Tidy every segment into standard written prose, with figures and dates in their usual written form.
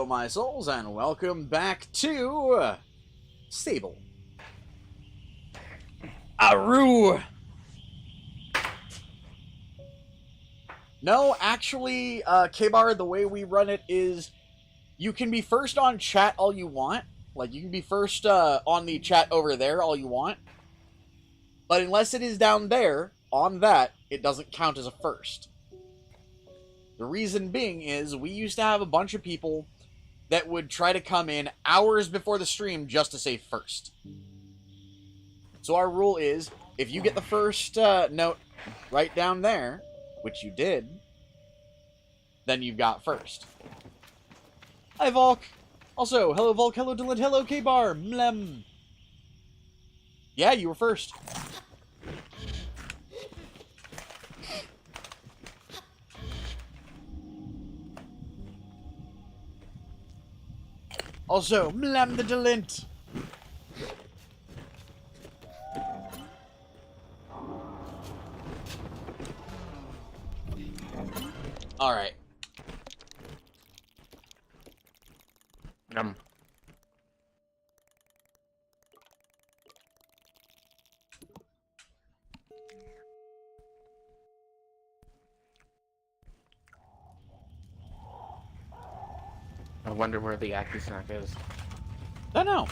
my souls, and welcome back to Sable. Aru! No, actually, K-Bar, the way we run it is you can be first on chat all you want. Like, you can be first on the chat over there all you want. But unless it is down there, on that, it doesn't count as a first. The reason being is we used to have a bunch of people that would try to come in hours before the stream just to say first. So our rule is, if you get the first note right down there, which you did, then you've got first. Hi, Volk. Also, hello, Volk. Hello, Dylan. Hello, K-Bar. Mlem. Yeah, you were first. Also, Mlem the Delint. Alright. I wonder where the Aki snack is. Don't know.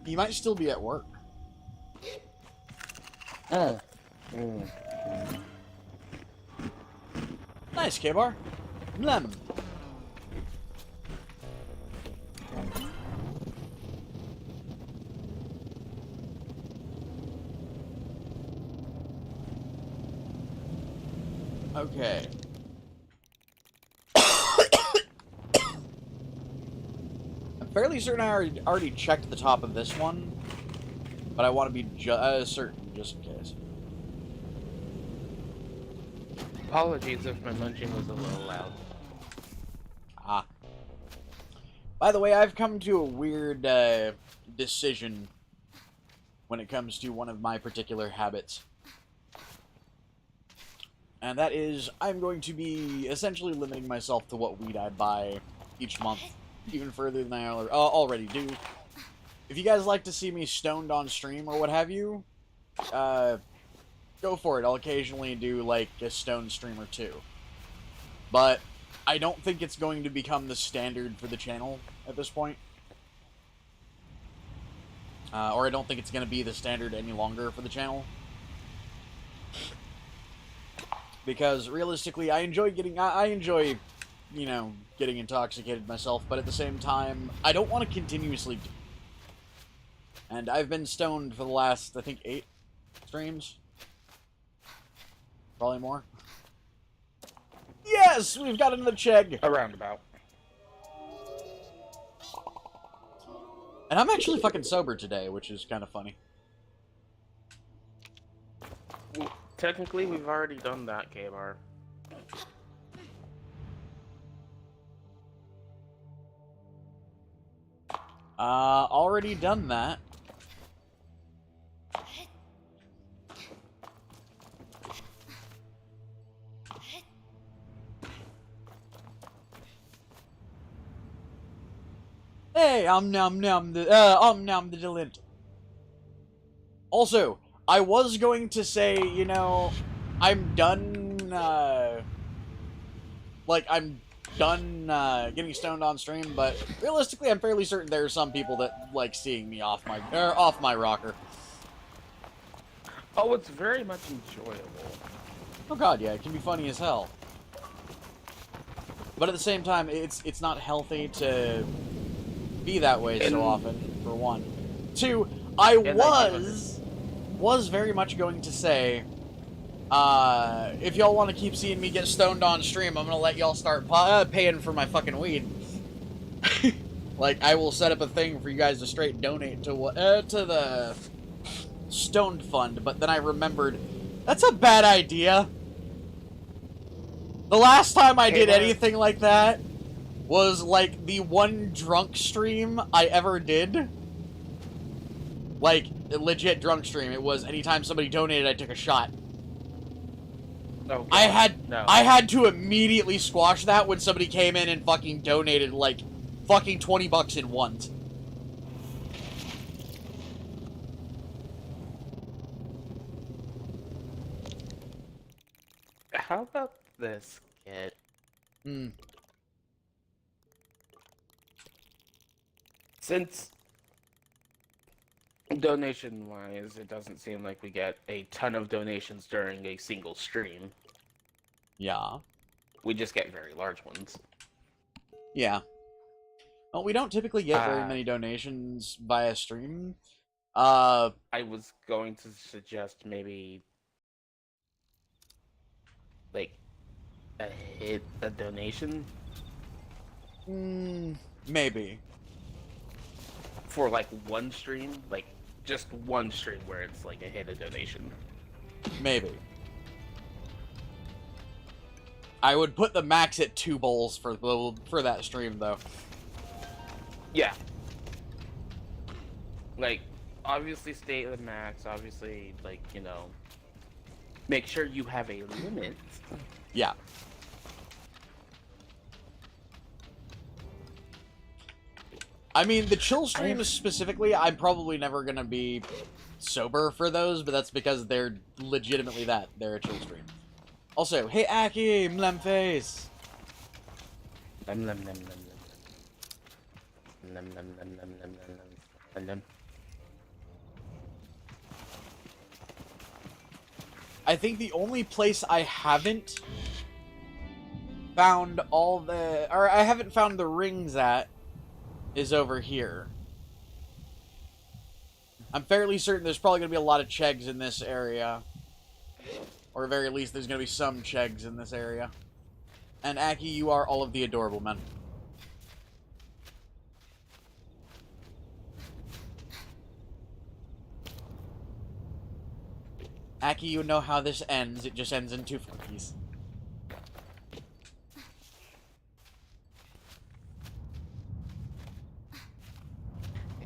You might still be at work. Oh. Nice, K-Bar. Mlem. Okay. I'm fairly certain I already checked the top of this one, but I want to be certain, just in case. Apologies if my munching was a little loud. Ah. By the way, I've come to a weird decision when it comes to one of my particular habits. And that is, I'm going to be essentially limiting myself to what weed I buy each month, even further than I already do. If you guys like to see me stoned on stream or what have you, go for it. I'll occasionally do, like, a stoned stream or two. But I don't think it's going to become the standard for the channel at this point. Or I don't think it's going to be the standard any longer for the channel. Because realistically, I enjoy, you know, getting intoxicated myself, but at the same time, I don't want to continuously do it. And I've been stoned for the last, I think, 8 streams. Probably more. Yes! We've got another Chegg! A roundabout. And I'm actually fucking sober today, which is kind of funny. Technically, we've already done that, K-Bar. Already done that. Hey, nom the Delint. Also, I was going to say, you know, I'm done, I'm done, getting stoned on stream, but realistically, I'm fairly certain there are some people that like seeing me off my rocker. Oh, it's very much enjoyable. Oh god, yeah, it can be funny as hell. But at the same time, it's not healthy to be that way so often, for one. Two, I was very much going to say, if y'all want to keep seeing me get stoned on stream, I'm gonna let y'all start paying for my fucking weed. Like, I will set up a thing for you guys to straight donate to the Stoned Fund, but then I remembered, that's a bad idea. The last time I did anything like that was, like, the one drunk stream I ever did. Like, a legit drunk stream. It was anytime somebody donated, I took a shot. Oh, God. I had to immediately squash that when somebody came in and fucking donated like fucking $20 in ones. How about this, kid? Since donation-wise, it doesn't seem like we get a ton of donations during a single stream. Yeah. We just get very large ones. Yeah. Well, we don't typically get very many donations via stream. I was going to suggest maybe like a donation. Maybe. For like one stream, like just one stream where it's like a hit a donation. Maybe. I would put the max at 2 bowls for that stream though. Yeah. Like, obviously stay at the max, obviously, like, you know, make sure you have a limit. Yeah. I mean, the chill streams specifically, I'm probably never gonna be sober for those, but that's because they're legitimately that. They're a chill stream. Also, hey Aki, Mlemface! Lem lem lem lem lem. Lem lem lem lem lem lem lem. I think the only place I haven't found I haven't found the rings at is over here. I'm fairly certain there's probably going to be a lot of Cheggs in this area. Or at very least, there's going to be some Cheggs in this area. And Aki, you are all of the adorable men. Aki, you know how this ends. It just ends in 2 flunkies.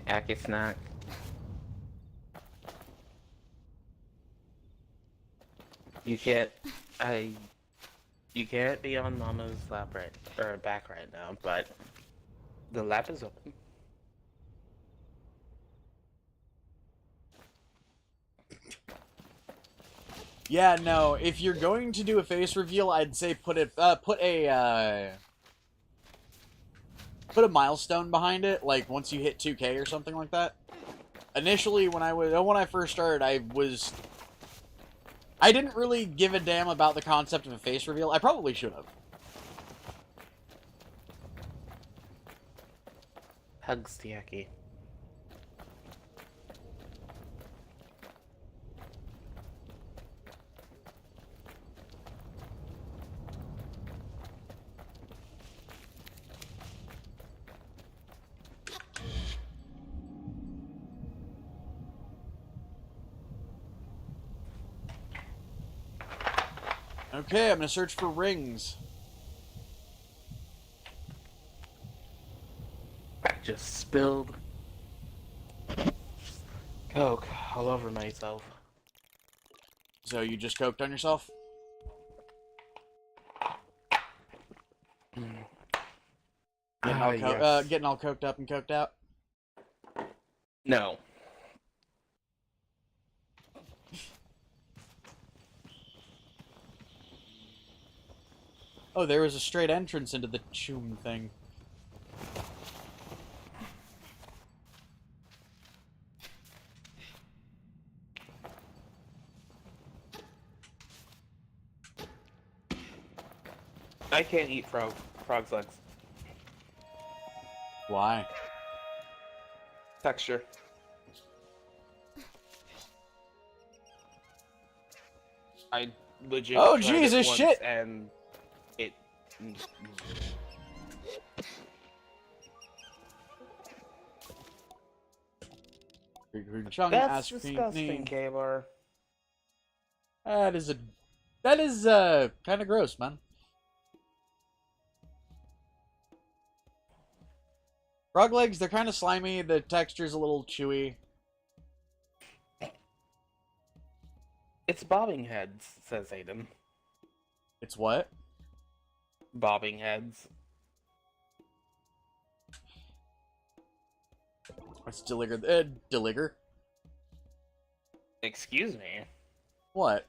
Aki snack. You can't be on Mama's lap back right now, but the lap is open. Yeah, no, if you're going to do a face reveal, I'd say put a milestone behind it, like once you hit 2K or something like that. Initially, when I first started, I didn't really give a damn about the concept of a face reveal. I probably should have. Hugs, Tiaki. Okay, I'm gonna search for rings. I just spilled Coke all over myself. So you just coked on yourself? Getting all coked up and coked out? No. Oh, there was a straight entrance into the CHWEEN thing. I can't eat frog's legs. Why? Texture. I legit. Oh, tried Jesus, it once shit! And it. That's disgusting, Kalar. That is kind of gross, man. Frog legs, they're kind of slimy. The texture's a little chewy. It's bobbing heads, says Aiden. It's what? Bobbing heads. It's Deliger. Deliger? Excuse me. What?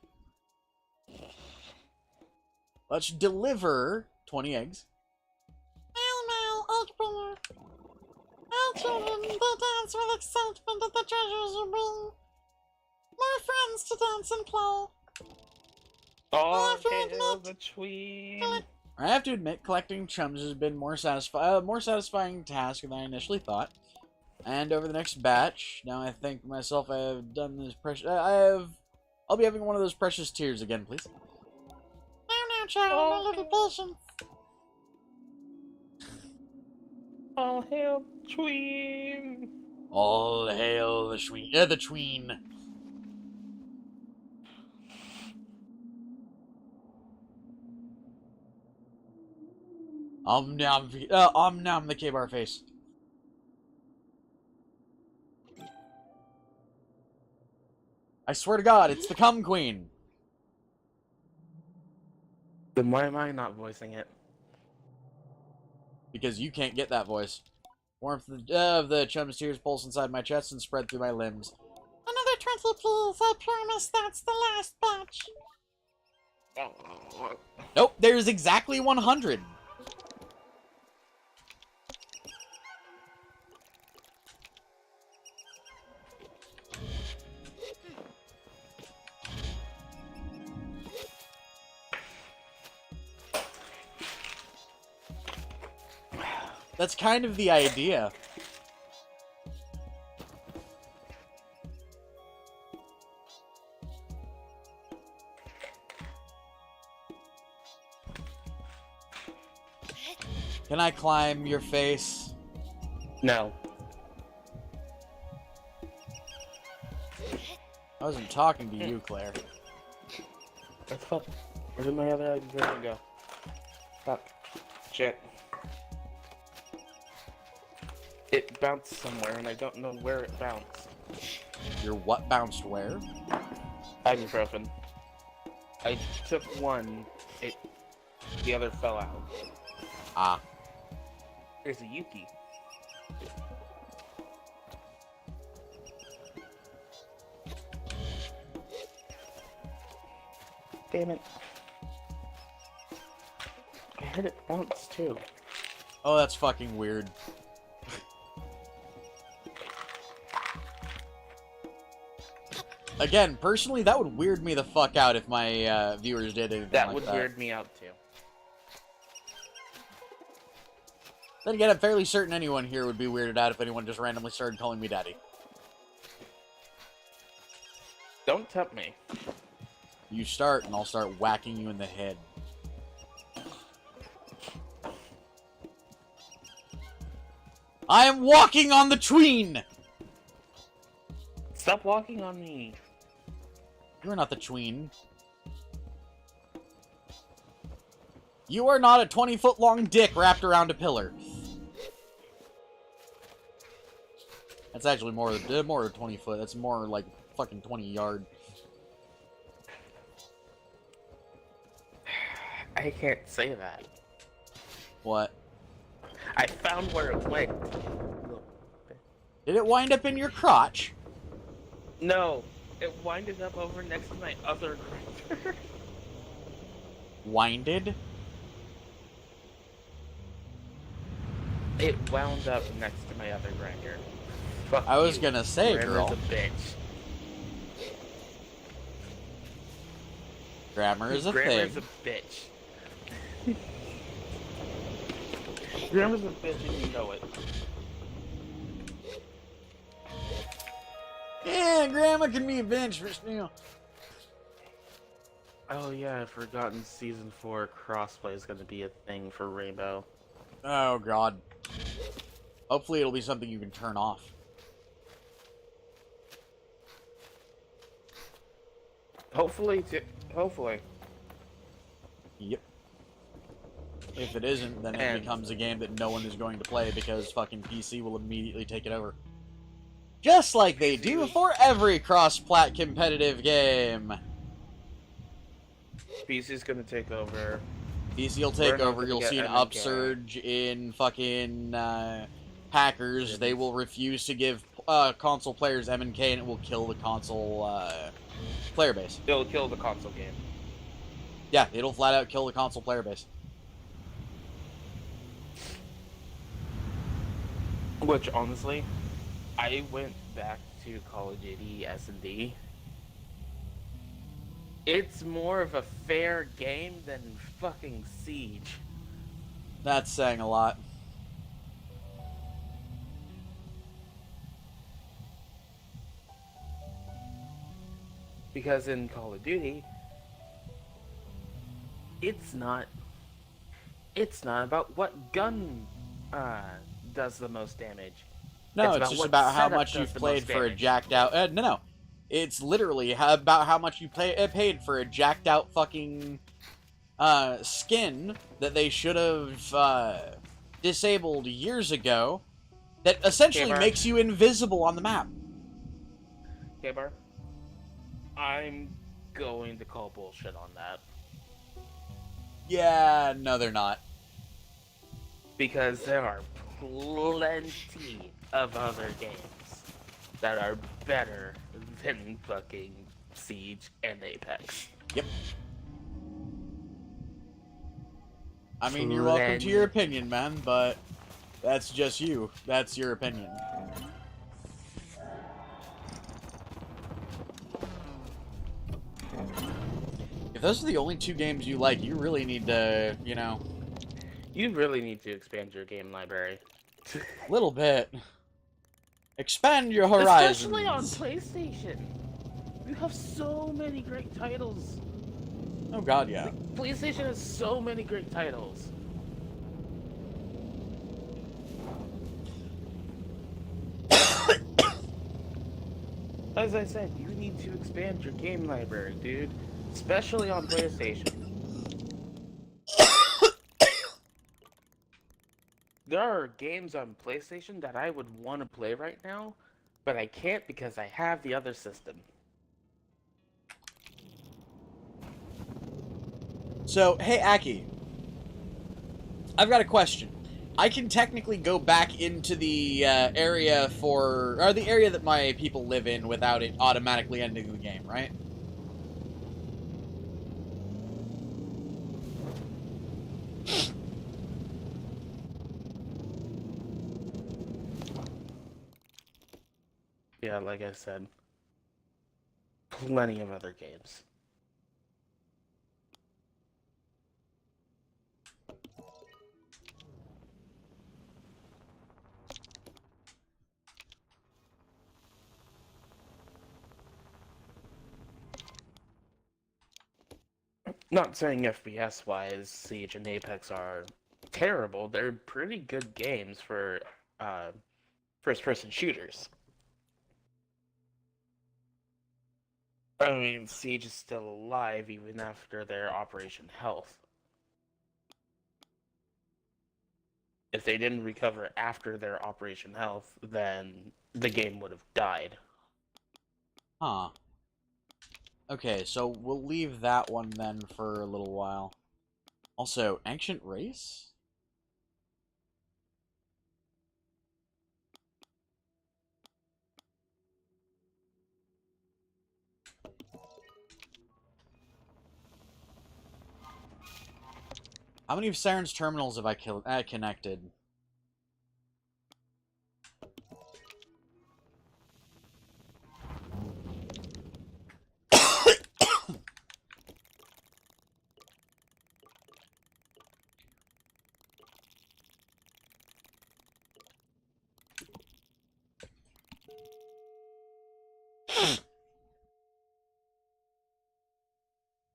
Let's deliver 20 eggs. Egg bringer. All children, they dance with excitement at the treasures you bring. More friends to dance and play. Oh, hail the CHWEEN. I have to admit, collecting chums has been more satisfying task than I initially thought. And over the next batch, now I think to myself I have done this precious. I'll be having one of those precious tears again, please. Now, child, a little patience. All hail CHWEEN. All hail the CHWEEN. The CHWEEN. Nom the K-bar face. I swear to God, it's the cum queen. Then why am I not voicing it? Because you can't get that voice. Warmth of the chum's tears pulse inside my chest and spread through my limbs. Another 20, please. I promise that's the last batch. Nope, there's exactly 100. That's kind of the idea. Can I climb your face? No. I wasn't talking to you, Claire. That's fuck. Where did my other items go? Fuck. Shit. It bounced somewhere, and I don't know where it bounced. Your what bounced where? Ibuprofen. I took one, the other fell out. Ah. There's a Yuki. Damn it. I heard it bounce too. Oh, that's fucking weird. Again, personally, that would weird me the fuck out if my viewers did anything That like would weird me out too. Then again, I'm fairly certain anyone here would be weirded out if anyone just randomly started calling me daddy. Don't tempt me. You start, and I'll start whacking you in the head. I am walking on the CHWEEN! Stop walking on me. You're not the CHWEEN. You are not a 20-foot-long dick wrapped around a pillar. That's actually more than 20 foot. That's more like fucking 20 yard. I can't say that. What? I found where it went. Did it wind up in your crotch? No, it winded up over next to my other grinder. Winded? It wound up next to my other grinder. Fuck I was you. gonna say, Grammar's girl. a bitch. Grammar is a Grammar's thing. a bitch. Grammar's a bitch and you know it. Yeah, Grandma can be a bench for steal. Oh yeah, I've forgotten Season 4 crossplay is gonna be a thing for Rainbow. Oh, God. Hopefully it'll be something you can turn off. Hopefully. Yep. If it isn't, then it becomes a game that no one is going to play because fucking PC will immediately take it over. Just like they do for every cross-plat competitive game. PC's gonna take over. PC will take over. You'll see an upsurge in fucking hackers. They will refuse to give console players M&K, and it will kill the console player base. It'll kill the console game. Yeah, it'll flat out kill the console player base. Which, honestly, I went back to Call of Duty S&D. It's more of a fair game than fucking Siege. That's saying a lot. Because in Call of Duty, it's not about what gun does the most damage. No, it's just about how much you've played for a jacked out... no. It's literally about how much you paid for a jacked out fucking skin that they should have disabled years ago that essentially makes you invisible on the map. K-Bar, I'm going to call bullshit on that. Yeah, no they're not. Because there are plenty of other games that are better than fucking Siege and Apex. Yep. I mean, you're welcome to your opinion, man, but that's just you. That's your opinion. If those are the only two games you like, you really need to, you know... You really need to expand your game library. A little bit. Expand your horizons. Especially on PlayStation. You have so many great titles. Oh god, yeah. Like, PlayStation has so many great titles. As I said, you need to expand your game library, dude. Especially on PlayStation. There are games on PlayStation that I would want to play right now, but I can't because I have the other system. So, hey Aki, I've got a question. I can technically go back into the area the area that my people live in without it automatically ending the game, right? Yeah, like I said, plenty of other games. Not saying FPS-wise, Siege and Apex are terrible. They're pretty good games for first-person shooters. I mean, Siege is still alive even after their Operation Health. If they didn't recover after their Operation Health, then the game would have died. Huh. Okay, so we'll leave that one then for a little while. Also, Ancient Race? How many of Saren's terminals have I connected?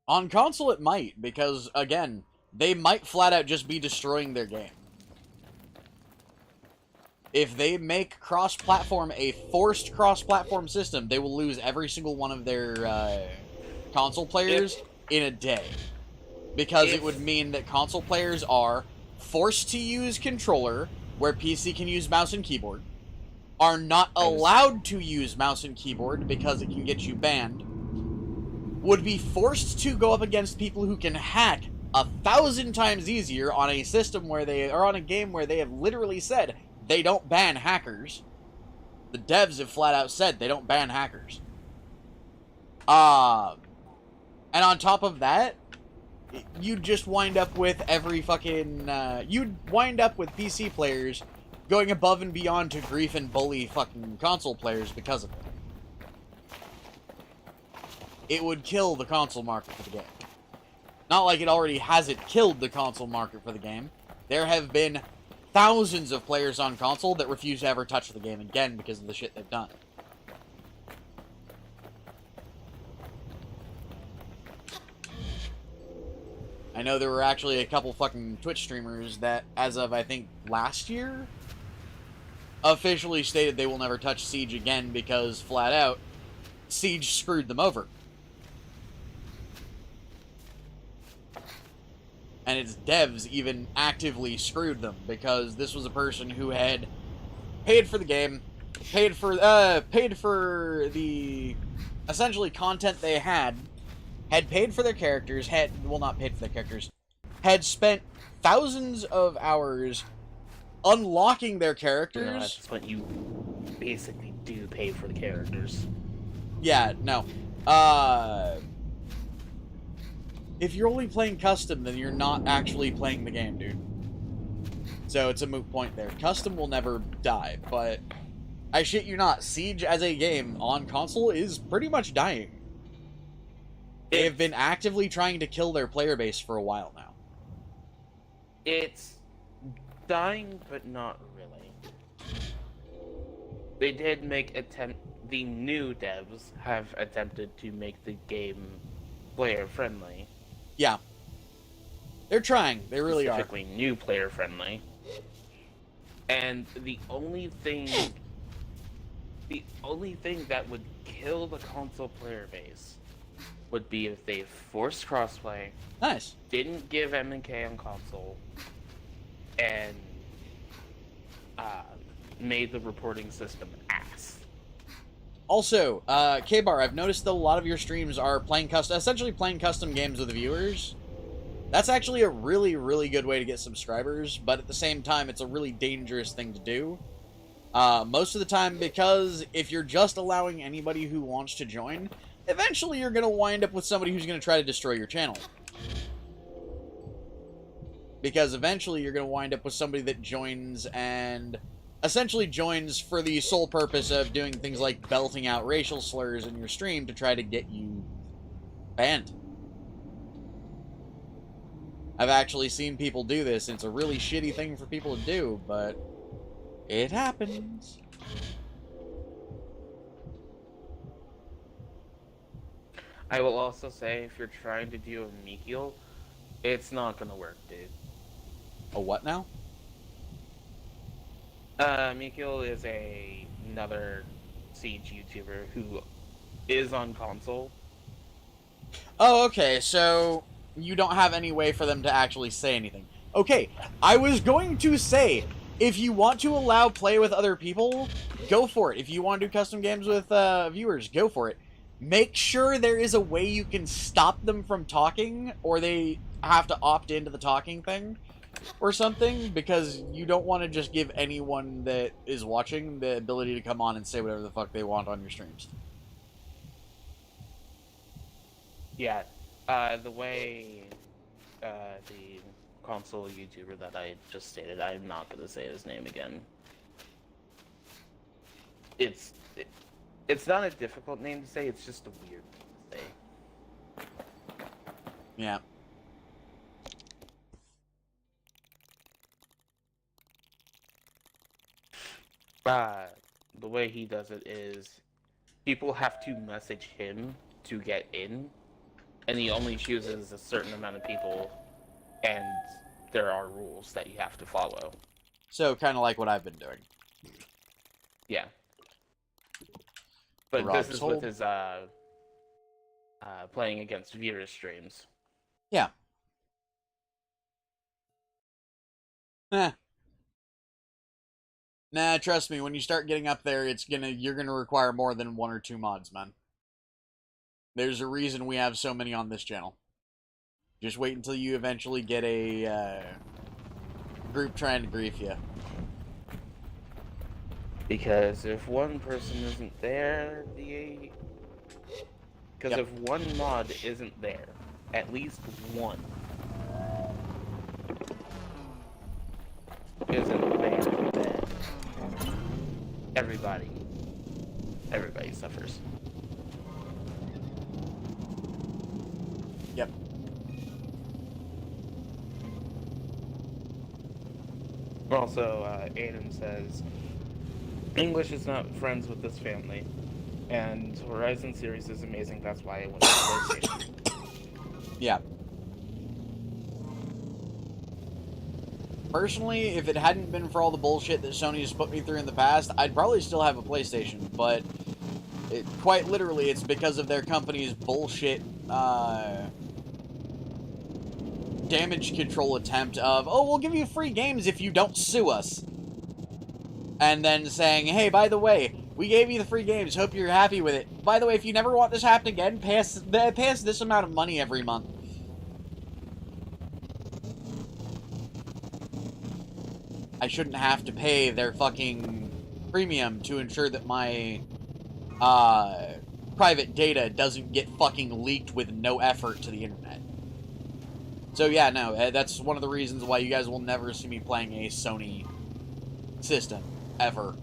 On console it might, because, again, they might flat out just be destroying their game. If they make cross-platform a forced cross-platform system, they will lose every single one of their console players in a day. Because it would mean that console players are forced to use controller, where PC can use mouse and keyboard, are not allowed to use mouse and keyboard because it can get you banned, would be forced to go up against people who can hack 1,000 times easier on a system where they are on a game where they have literally said they don't ban hackers. The devs have flat out said they don't ban hackers. And on top of that, you'd just wind up with every fucking, you'd wind up with PC players going above and beyond to grief and bully fucking console players because of it. It would kill the console market for the game. Not like it already hasn't killed the console market for the game. There have been thousands of players on console that refuse to ever touch the game again because of the shit they've done. I know there were actually a couple fucking Twitch streamers that, as of, I think, last year, officially stated they will never touch Siege again because, flat out, Siege screwed them over. And its devs even actively screwed them because this was a person who had paid for the game, paid for the essentially content they had paid for their characters, not paid for their characters, had spent thousands of hours unlocking their characters. No, that's what you basically do pay for the characters. Yeah, no. If you're only playing custom, then you're not actually playing the game, dude. So it's a moot point there. Custom will never die, but I shit you not, Siege as a game on console is pretty much dying. They have been actively trying to kill their player base for a while now. It's dying, but not really. They did the new devs have attempted to make the game player friendly. Yeah. They're trying. They really are. Specifically new player friendly. And the only thing that would kill the console player base would be if they forced crossplay. Nice. Didn't give M&K on console, and made the reporting system ass. Also, K-Bar, I've noticed that a lot of your streams are essentially playing custom games with the viewers. That's actually a really, really good way to get subscribers, but at the same time, it's a really dangerous thing to do. Most of the time, because if you're just allowing anybody who wants to join, eventually you're going to wind up with somebody who's going to try to destroy your channel. Because eventually you're going to wind up with somebody that joins and essentially joins for the sole purpose of doing things like belting out racial slurs in your stream to try to get you banned. I've actually seen people do this, and it's a really shitty thing for people to do, but it happens. I will also say, if you're trying to do a Mikil, it's not gonna work, dude. A what now? Mikil is another Siege YouTuber who is on console. Oh, okay, so you don't have any way for them to actually say anything. Okay, I was going to say, if you want to allow play with other people, go for it. If you want to do custom games with viewers, go for it. Make sure there is a way you can stop them from talking, or they have to opt into the talking thing, or something, because you don't want to just give anyone that is watching the ability to come on and say whatever the fuck they want on your streams. Yeah, the way the console YouTuber that I just stated, I'm not going to say his name again. It's not a difficult name to say, it's just a weird name to say. Yeah. The way he does it is people have to message him to get in, and he only chooses a certain amount of people, and there are rules that you have to follow. So, kind of like what I've been doing. Yeah. But Rob's this is whole... with his playing against viewer streams. Yeah. Nah, trust me, when you start getting up there, you're gonna require more than 1 or 2 mods, man. There's a reason we have so many on this channel. Just wait until you eventually get a group trying to grief you. Because if one person isn't there, because if one mod isn't there, at least one isn't there, then everybody suffers. Yep. Also, Aiden says, English is not friends with this family, and Horizon series is amazing, that's why I went to PlayStation. Yeah. Personally, if it hadn't been for all the bullshit that Sony's put me through in the past, I'd probably still have a PlayStation, but quite literally, it's because of their company's bullshit, damage control attempt of, oh, we'll give you free games if you don't sue us. And then saying, hey, by the way, we gave you the free games, hope you're happy with it. By the way, if you never want this to happen again, pay us this amount of money every month. I shouldn't have to pay their fucking premium to ensure that my private data doesn't get fucking leaked with no effort to the internet. So yeah, no, that's one of the reasons why you guys will never see me playing a Sony system, ever.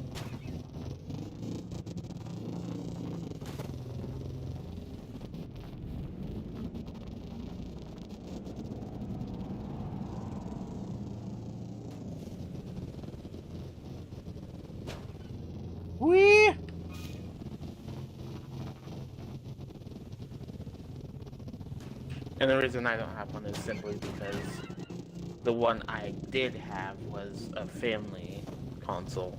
Whee! And the reason I don't have one is simply because the one I did have was a family console.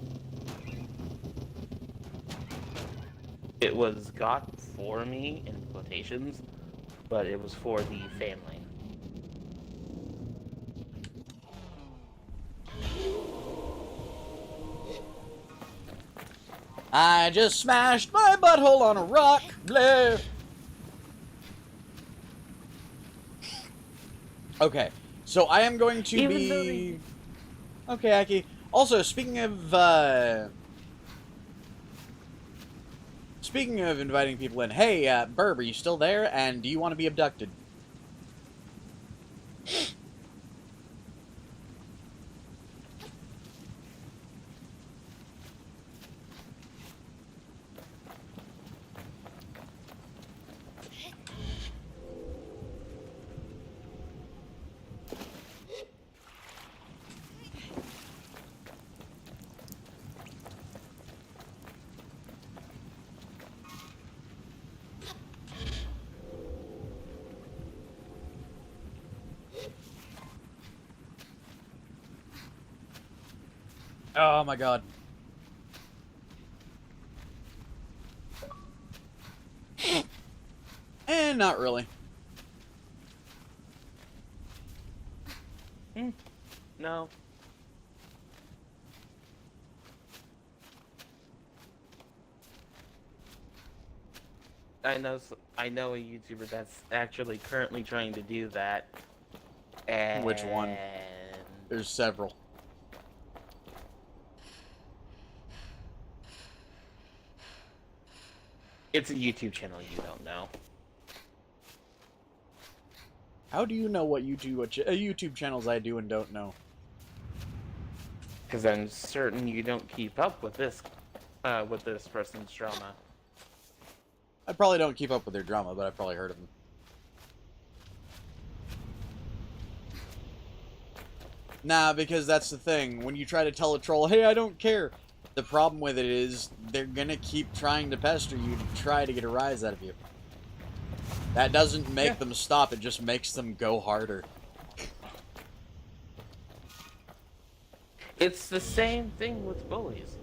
It was got for me, in quotations, but it was for the family. I just smashed my butthole on a rock. Blah. Okay, so I am going to be... Okay, Aki. Also, speaking of inviting people in, hey, Burb, are you still there? And do you want to be abducted? Oh my god. And not really. No. I know a YouTuber that's actually currently trying to do that. And... Which one? There's several. It's a YouTube channel you don't know. How do you know what YouTube channels I do and don't know? Because I'm certain you don't keep up with this person's drama. I probably don't keep up with their drama, but I've probably heard of them. Nah, because that's the thing. When you try to tell a troll, hey, I don't care, the problem with it is they're gonna keep trying to pester you to try to get a rise out of you. That doesn't make them stop, it just makes them go harder. It's the same thing with bullies.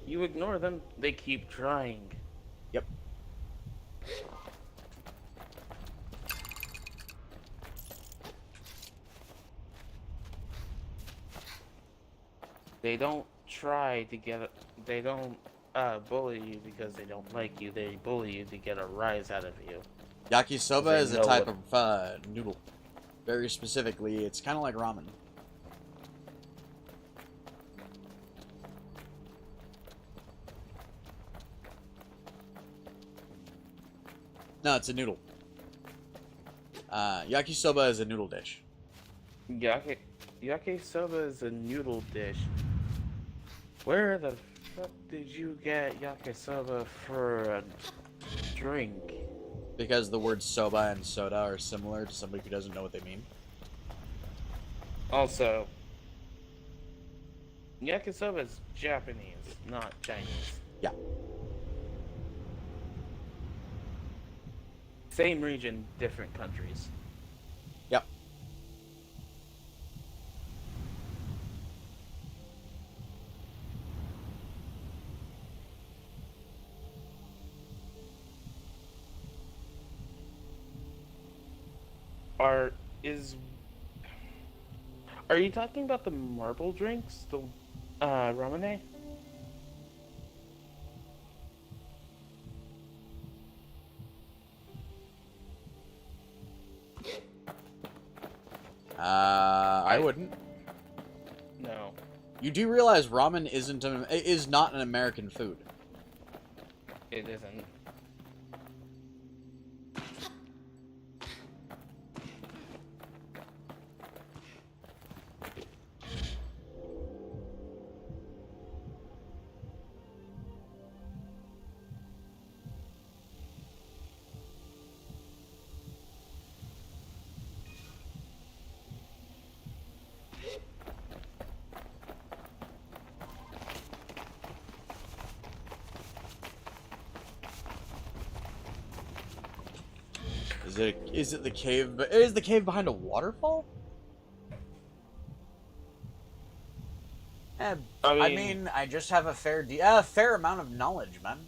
You ignore them, they keep trying. Yep. They don't try to get... They don't bully you because they don't like you. They bully you to get a rise out of you. Yakisoba is a know type what- of noodle. Very specifically, it's kind of like ramen. No, it's a noodle. Yakisoba is a noodle dish. Yakisoba is a noodle dish. Where the fuck did you get yakisoba for a drink? Because the words soba and soda are similar to somebody who doesn't know what they mean. Also, yakisoba is Japanese, not Chinese. Yeah. Same region, different countries. Yep. Are you talking about the marble drinks? The ramune? I wouldn't. No. You do realize ramen is not an American food. It isn't. Is it the cave? Is the cave behind a waterfall? I mean, I just have a fair amount of knowledge, man.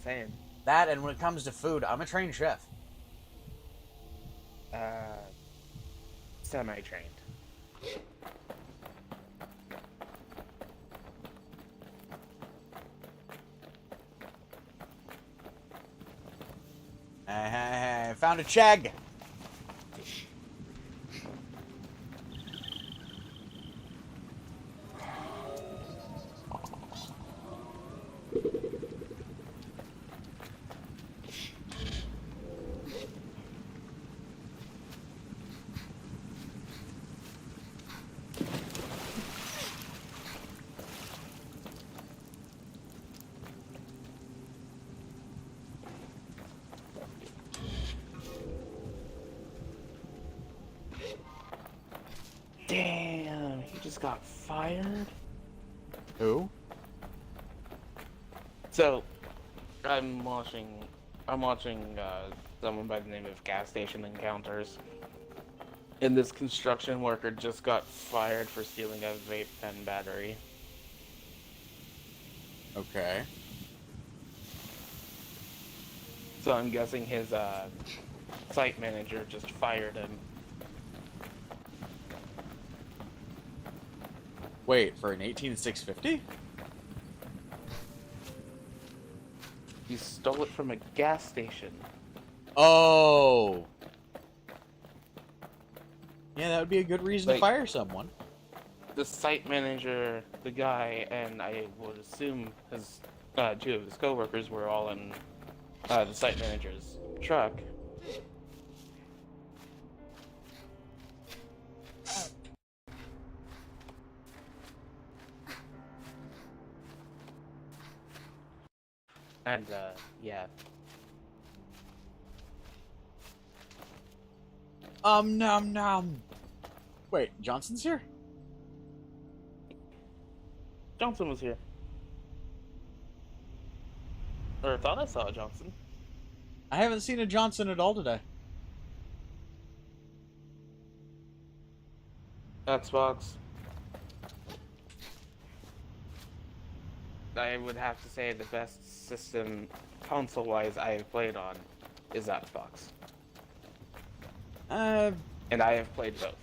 Same. That, and when it comes to food, I'm a trained chef. Semi-trained. I found a Chegg. Damn, he just got fired? Who? So, I'm watching someone by the name of Gas Station Encounters. And this construction worker just got fired for stealing a vape pen battery. Okay. So I'm guessing his site manager just fired him. Wait, for an 18650? He stole it from a gas station. Oh. Yeah, that would be a good reason to Like- fire someone. The site manager, the guy, and I would assume his two of his coworkers were all in the site manager's truck. And yeah. Nom nom. Wait, Johnson's here? Johnson was here. Or I thought I saw Johnson. I haven't seen a Johnson at all today. Xbox. I would have to say the best system, console-wise, I have played on is Xbox. And I have played both.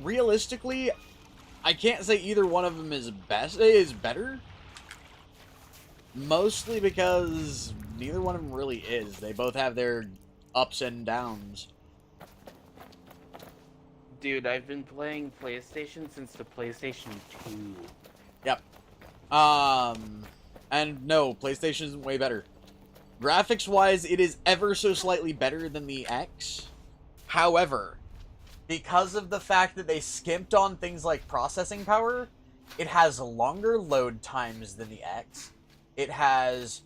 Realistically, I can't say either one of them is better. Mostly because neither one of them really is. They both have their ups and downs. Dude, I've been playing PlayStation since the PlayStation 2. Yep. And no, PlayStation isn't way better. Graphics-wise, it is ever so slightly better than the X. However, because of the fact that they skimped on things like processing power, it has longer load times than the X. It has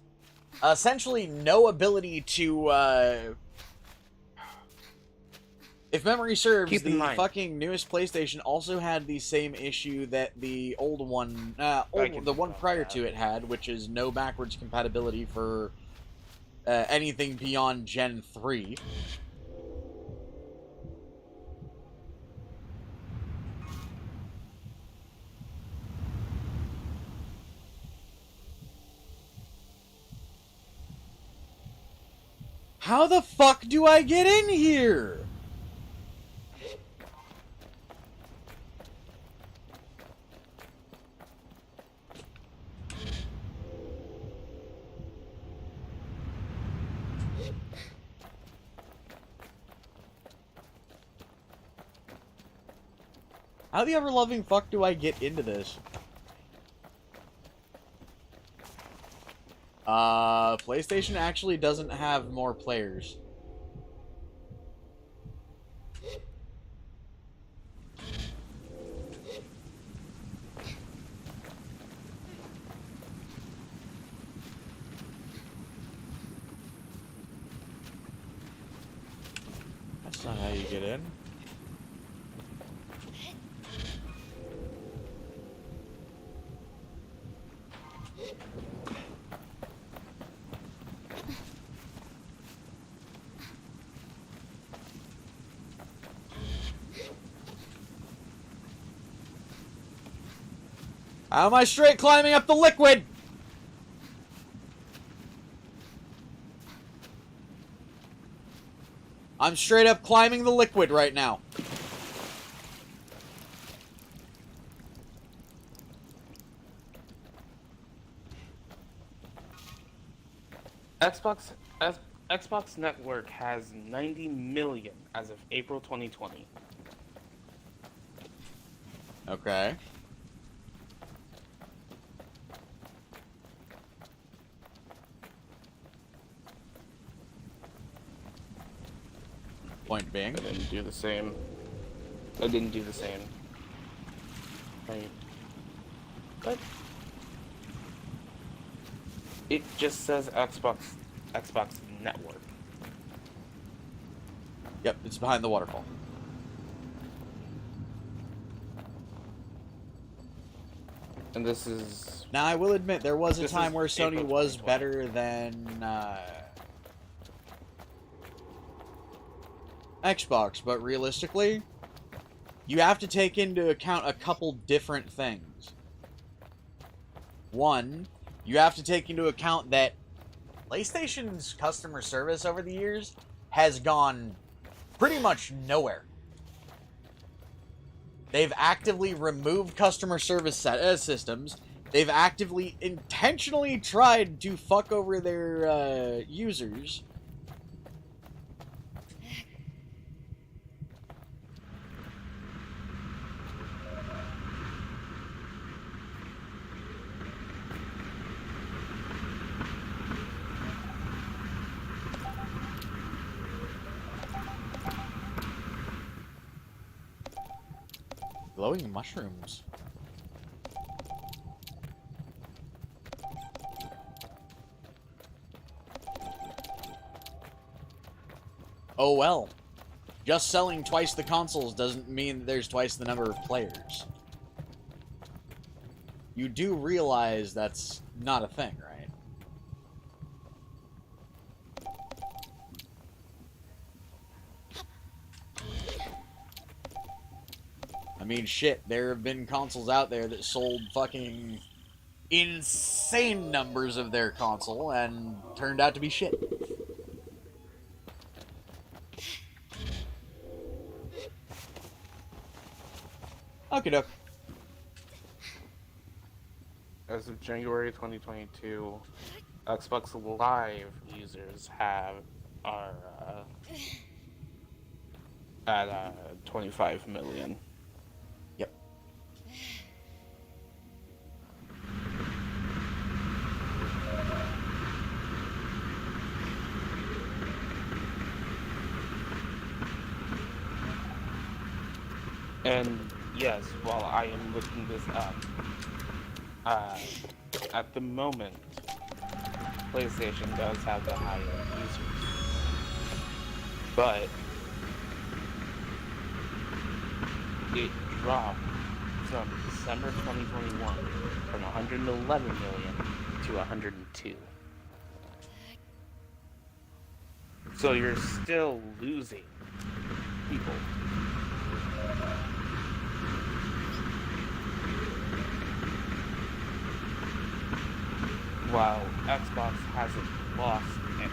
essentially no ability to, if memory serves, the fucking newest PlayStation also had the same issue that the old one, the one prior to it had, which is no backwards compatibility for anything beyond Gen 3. How the fuck do I get in here? How the ever-loving fuck do I get into this? PlayStation actually doesn't have more players. That's not how you get in. How am I straight climbing up the liquid? I'm straight up climbing the liquid right now. Xbox Network has 90 million as of April 2020. Okay. Point being, I didn't do the same. I didn't do the same. Right. But it just says Xbox Network. Yep, it's behind the waterfall. And this is... Now, I will admit, there was a time where Sony was better than Xbox, but realistically, you have to take into account a couple different things. One, you have to take into account that PlayStation's customer service over the years has gone pretty much nowhere. They've actively removed customer service systems. They've actively, intentionally tried to fuck over their users. Glowing mushrooms. Oh well. Just selling twice the consoles doesn't mean that there's twice the number of players. You do realize that's not a thing, right? I mean, shit, there have been consoles out there that sold fucking insane numbers of their console and turned out to be shit. Okie doke. As of January 2022, Xbox Live users are at 25 million. Yep. And yes, while I am looking this up, at the moment, PlayStation does have the higher users, but it dropped from December 2021 from 111 million to 102. So you're still losing people. While Xbox hasn't lost any.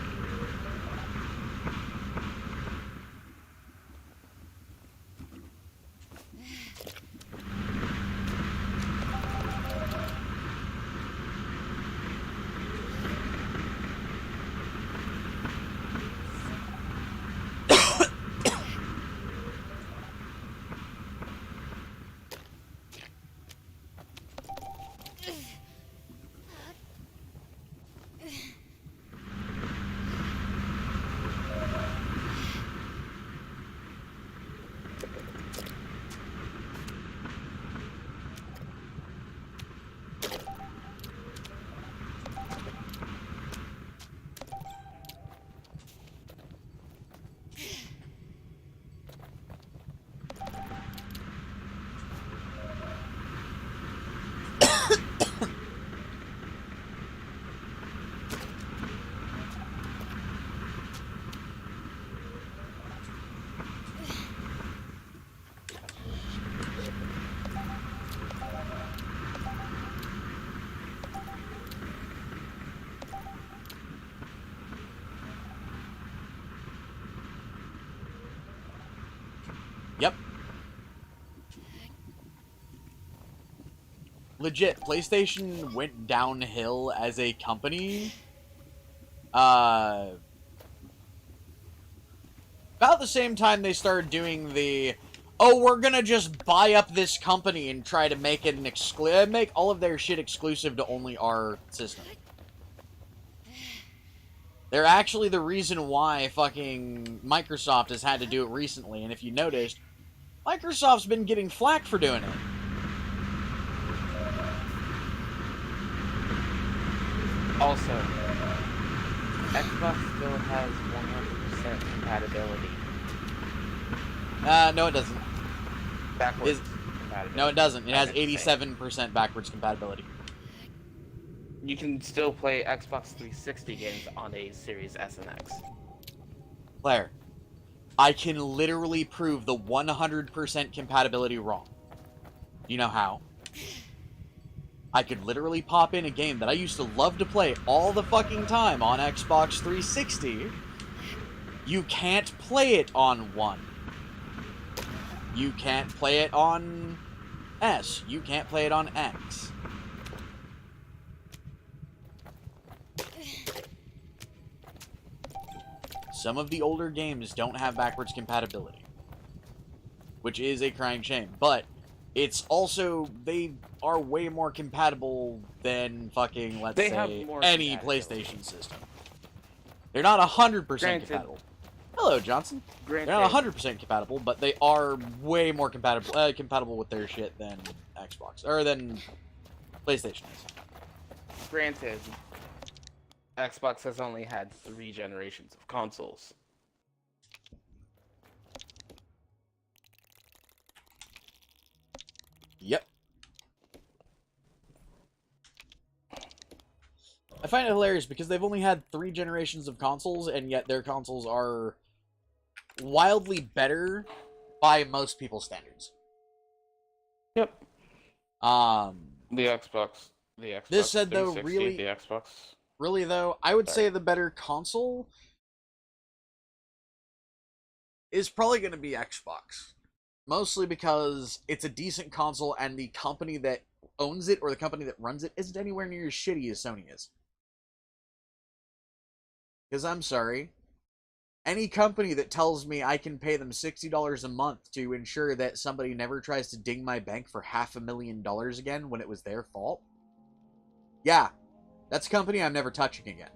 Yep. Legit, PlayStation went downhill as a company. About the same time they started doing the, oh, we're gonna just buy up this company and try to make it an make all of their shit exclusive to only our system. They're actually the reason why fucking Microsoft has had to do it recently, and if you noticed, Microsoft's been getting flack for doing it. Also, Xbox still has 100% compatibility. No, it doesn't. Backwards compatibility. No, it doesn't. It has 87% backwards compatibility. You can still play Xbox 360 games on a Series S and X. Claire, I can literally prove the 100% compatibility wrong. You know how? I could literally pop in a game that I used to love to play all the fucking time on Xbox 360. You can't play it on 1. You can't play it on S. You can't play it on X. Some of the older games don't have backwards compatibility, which is a crying shame, but it's also, they are way more compatible than fucking, let's say, any PlayStation system. They're not 100% compatible. Hello, Johnson. They're not 100% compatible, but they are way more compatible with their shit than Xbox, or than PlayStation is. Granted, Xbox has only had 3 generations of consoles. Yep. I find it hilarious because they've only had 3 generations of consoles, and yet their consoles are wildly better by most people's standards. Yep. The Xbox. This said though, really, the Xbox. Really though, I would say the better console is probably going to be Xbox. Mostly because it's a decent console and the company that owns it or the company that runs it isn't anywhere near as shitty as Sony is. Because I'm sorry. Any company that tells me I can pay them $60 a month to ensure that somebody never tries to ding my bank for $500,000 again when it was their fault, yeah, that's a company I'm never touching again.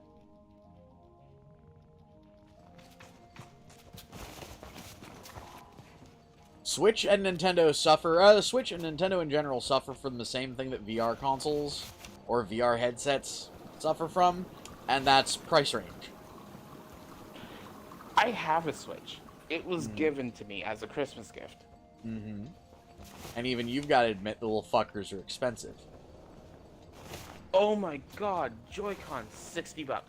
Switch and Nintendo suffer. Switch and Nintendo in general suffer from the same thing that VR consoles or VR headsets suffer from, and that's price range. I have a Switch. It was given to me as a Christmas gift. Mm-hmm. And even you've got to admit the little fuckers are expensive. Oh my god, Joy-Con, $60.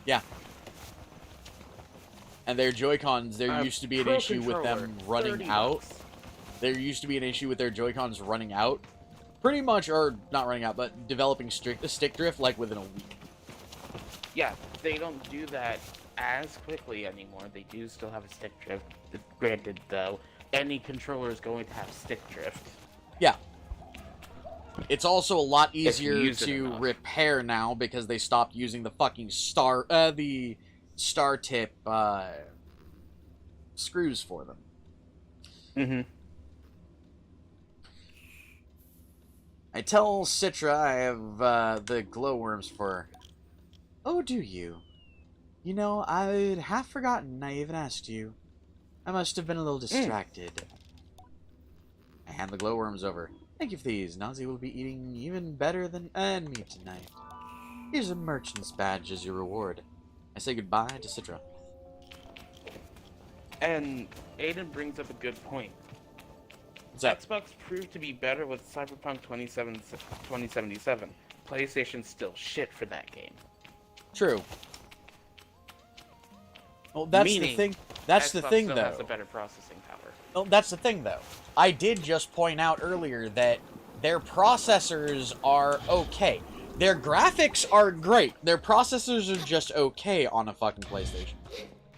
Yeah. And their Joy-Cons, there used to be an issue with them running out. There used to be an issue with their Joy-Cons running out. Pretty much, or not running out, but developing stick drift like within a week. Yeah, they don't do that as quickly anymore. They do still have a stick drift. Granted, though, any controller is going to have stick drift. Yeah. It's also a lot easier to repair now because they stopped using the fucking star tip screws for them. Mm-hmm. I tell Citra I have the glowworms for her. Oh, do you? You know, I'd half forgotten I even asked you. I must have been a little distracted. I hand the glowworms over. Thank you for these. Nazi will be eating even better than me tonight. Here's a merchant's badge as your reward. I say goodbye to Citra. And Aiden brings up a good point. What's that? Xbox proved to be better with Cyberpunk 2077. PlayStation's still shit for that game. True. Well, that's the thing. That's the thing, though. Has a better processing power. Well, that's the thing, though. I did just point out earlier that their processors are okay. Their graphics are great. Their processors are just okay on a fucking PlayStation.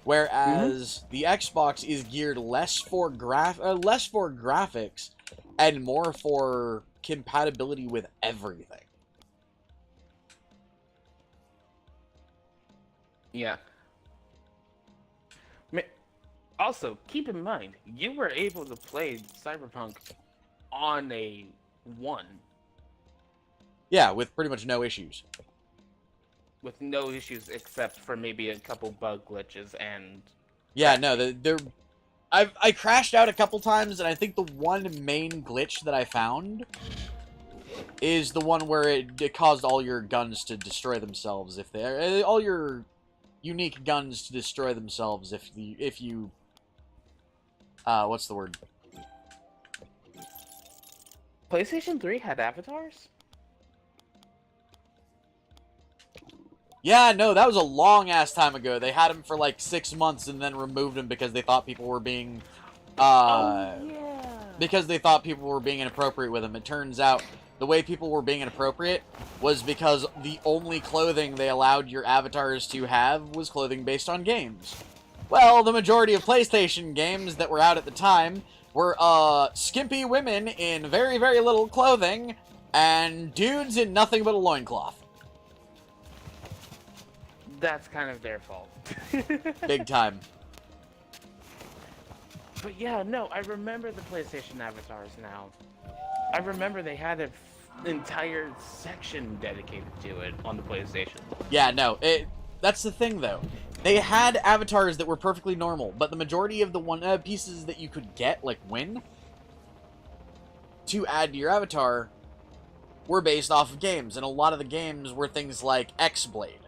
Whereas the Xbox is geared less for graphics and more for compatibility with everything. Yeah. Also, keep in mind, you were able to play Cyberpunk on a 1. Yeah, with pretty much no issues. With no issues except for maybe a couple bug glitches and... Yeah, no, I crashed out a couple times, and I think the one main glitch that I found is the one where it caused all your guns to destroy themselves if they... all your unique guns to destroy themselves if you... what's the word? PlayStation 3 had avatars? Yeah, no, that was a long-ass time ago. They had them for like 6 months and then removed them because they thought people were being... Because they thought people were being inappropriate with them. It turns out the way people were being inappropriate was because the only clothing they allowed your avatars to have was clothing based on games. Well, the majority of PlayStation games that were out at the time were skimpy women in very, very little clothing and dudes in nothing but a loincloth. That's kind of their fault. Big time. But yeah, no, I remember the PlayStation avatars now. I remember they had an entire section dedicated to it on the PlayStation. Yeah, no, that's the thing, though. They had avatars that were perfectly normal, but the majority of the pieces that you could get, like Win, to add to your avatar were based off of games, and a lot of the games were things like X-Blade,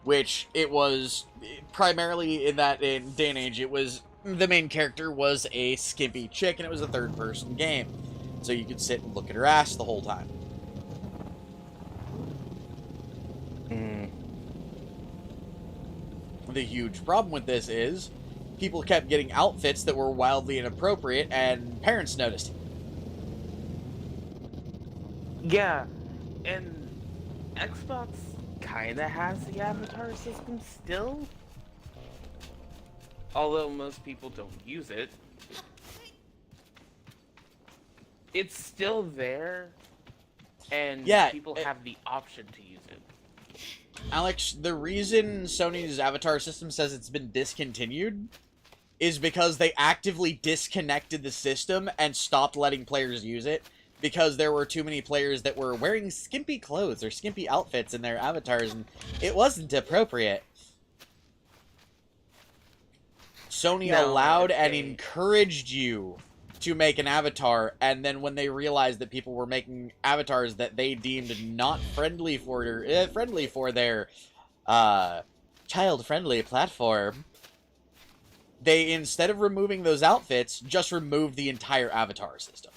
which it was primarily in that day and age, it was the main character was a skimpy chick, and it was a third-person game, so you could sit and look at her ass the whole time. The huge problem with this is people kept getting outfits that were wildly inappropriate, and parents noticed. Yeah, and Xbox kinda has the avatar system still. Although most people don't use it. It's still there, and people have the option to use it. Alex, the reason Sony's avatar system says it's been discontinued is because they actively disconnected the system and stopped letting players use it because there were too many players that were wearing skimpy clothes or skimpy outfits in their avatars, and it wasn't appropriate. Sony allowed and encouraged you to make an avatar, and then when they realized that people were making avatars that they deemed not friendly for their child-friendly platform, they, instead of removing those outfits, just removed the entire avatar system.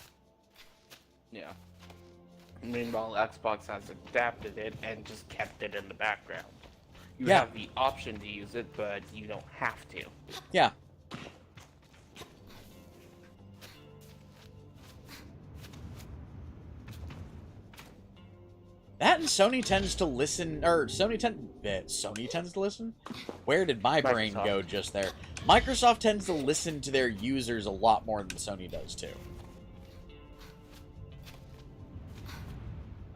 Yeah. Meanwhile, Xbox has adapted it and just kept it in the background. You have the option to use it, but you don't have to. Yeah. That and Sony tends to listen, or Sony tends to listen? Where did my brain go just there? Microsoft tends to listen to their users a lot more than Sony does, too.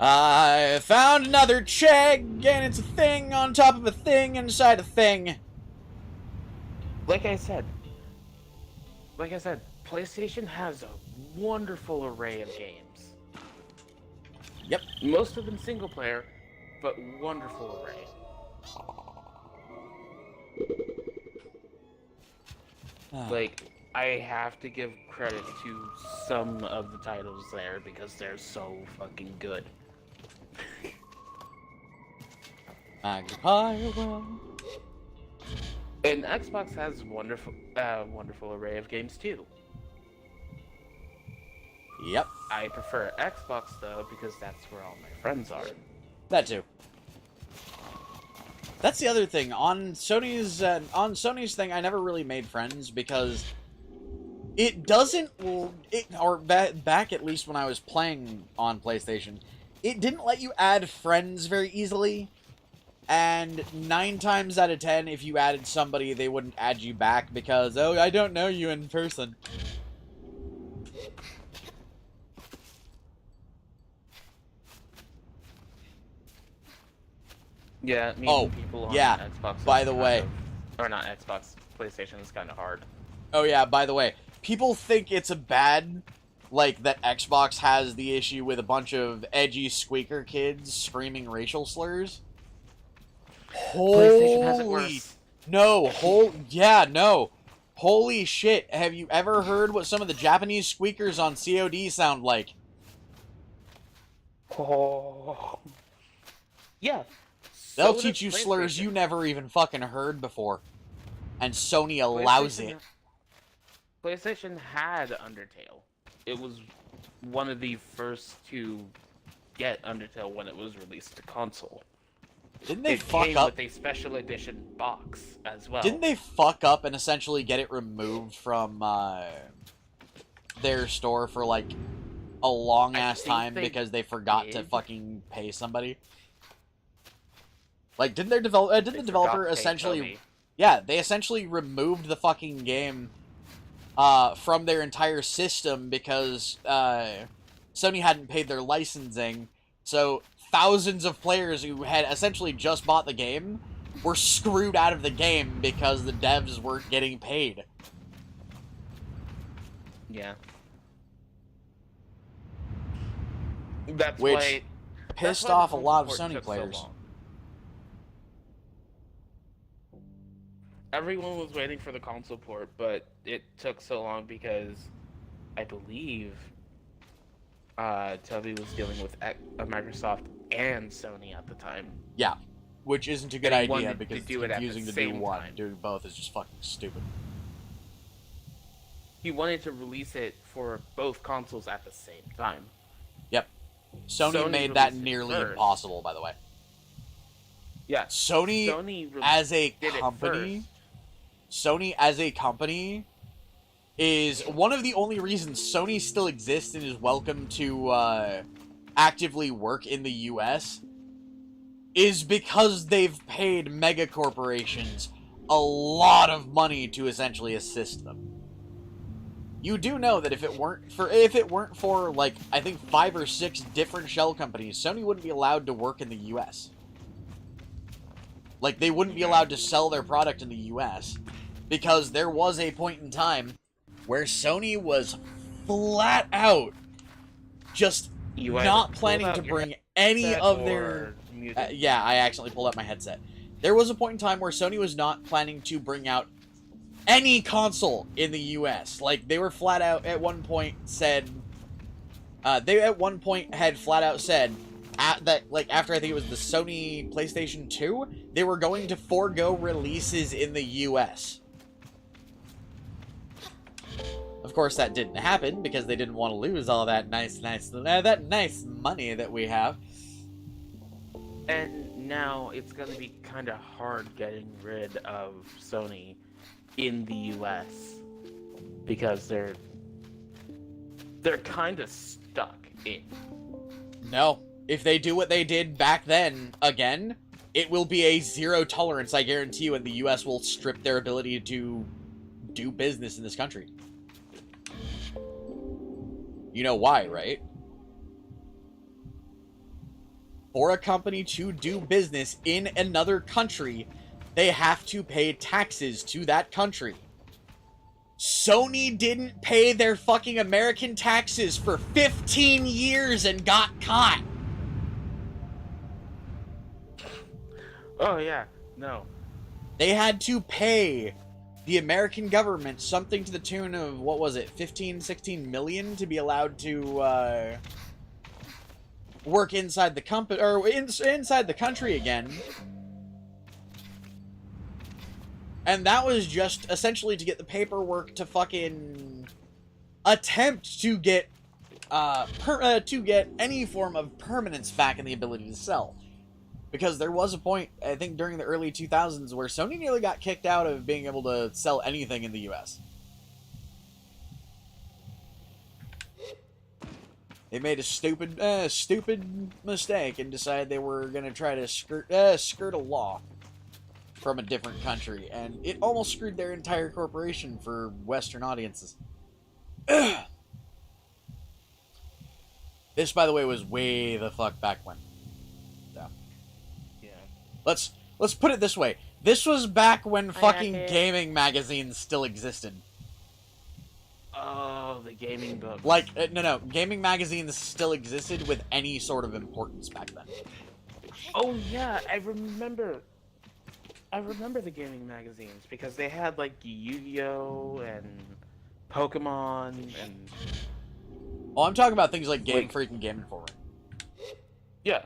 I found another Chegg, and it's a thing on top of a thing inside a thing. Like I said, PlayStation has a wonderful array of games. Yep. Most of them single player, but wonderful array. Like, I have to give credit to some of the titles there because they're so fucking good. And Xbox has wonderful array of games too. Yep. I prefer Xbox though because that's where all my friends are. That too. That's the other thing on Sony's thing. I never really made friends because it doesn't. Back at least when I was playing on PlayStation, it didn't let you add friends very easily. And 9 times out of 10, if you added somebody, they wouldn't add you back because, oh, I don't know you in person. Yeah, meeting people on Xbox. By the way, or not Xbox, PlayStation is kind of hard. Oh yeah, by the way, people think it's a bad, like, that Xbox has the issue with a bunch of edgy squeaker kids screaming racial slurs. PlayStation has it worse. No, no. Holy shit, have you ever heard what some of the Japanese squeakers on COD sound like? Oh. Yeah. They'll teach you slurs you never even fucking heard before. And Sony allows it. PlayStation had Undertale. It was one of the first to get Undertale when it was released to console. Didn't they fuck up? It came with a special edition box as well. Didn't they fuck up and essentially get it removed from their store for like a long ass time because they forgot to fucking pay somebody? Like, didn't the developer essentially? Yeah, they essentially removed the fucking game from their entire system because Sony hadn't paid their licensing. So thousands of players who had essentially just bought the game were screwed out of the game because the devs weren't getting paid. Yeah. That's Which why pissed off a lot of Sony players. So everyone was waiting for the console port, but it took so long because I believe Toby was dealing with Microsoft and Sony at the time. Yeah, which isn't a good idea because it's confusing to do one. Doing both is just fucking stupid. He wanted to release it for both consoles at the same time. Yep. Sony made that nearly impossible, by the way. Yeah. Sony as a company is one of the only reasons Sony still exists and is welcome to actively work in the US is because they've paid mega corporations a lot of money to essentially assist them. You do know that if it weren't for like I think 5 or 6 different shell companies, Sony wouldn't be allowed to work in the US. Like, they wouldn't be allowed to sell their product in the US because there was a point in time where Sony was flat out just not planning to bring any of their... yeah, I accidentally pulled out my headset. There was a point in time where Sony was not planning to bring out any console in the US. Like, they were flat out at one point said... they at one point had flat out said that, like, after I think it was the Sony PlayStation 2, they were going to forego releases in the US. Of course, that didn't happen because they didn't want to lose all that nice money that we have. And now it's going to be kind of hard getting rid of Sony in the US because they're kind of stuck in. No. If they do what they did back then, again, it will be a zero tolerance, I guarantee you, and the US will strip their ability to do business in this country. You know why, right? For a company to do business in another country, they have to pay taxes to that country. Sony didn't pay their fucking American taxes for 15 years and got caught. Oh, yeah. No. They had to pay the American government something to the tune of, what was it, 15, 16 million to be allowed to, work inside the company, or inside the country again. And that was just essentially to get the paperwork to fucking attempt to get, any form of permanence back in the ability to sell. Because there was a point, I think during the early 2000s, where Sony nearly got kicked out of being able to sell anything in the US. They made a stupid mistake and decided they were going to try to skirt a law from a different country, and it almost screwed their entire corporation for Western audiences. This, by the way, was way the fuck back when. So. Yeah. Let's put it this way. This was back when fucking gaming magazines still existed. Oh, the gaming books. Like, no, gaming magazines still existed with any sort of importance back then. Oh yeah, I remember the gaming magazines because they had like Yu-Gi-Oh and Pokemon and... Oh, I'm talking about things like Game Freak and Game Informer. Yeah.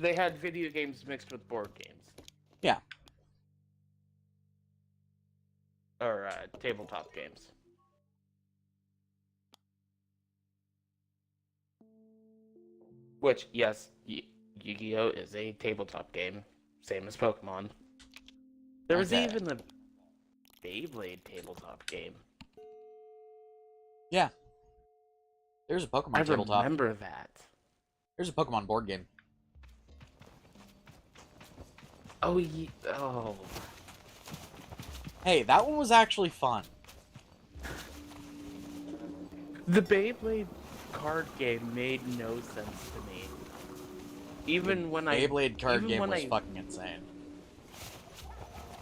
They had video games mixed with board games. Yeah. Or tabletop games. Which, yes, Yu-Gi-Oh is a tabletop game, same as Pokemon. There was even a Beyblade tabletop game. Yeah. There's a Pokemon tabletop. I remember that. There's a Pokemon board game. Oh, yeah. Oh. Hey, that one was actually fun. The Beyblade card game made no sense to me. Even when Beyblade card game was fucking insane.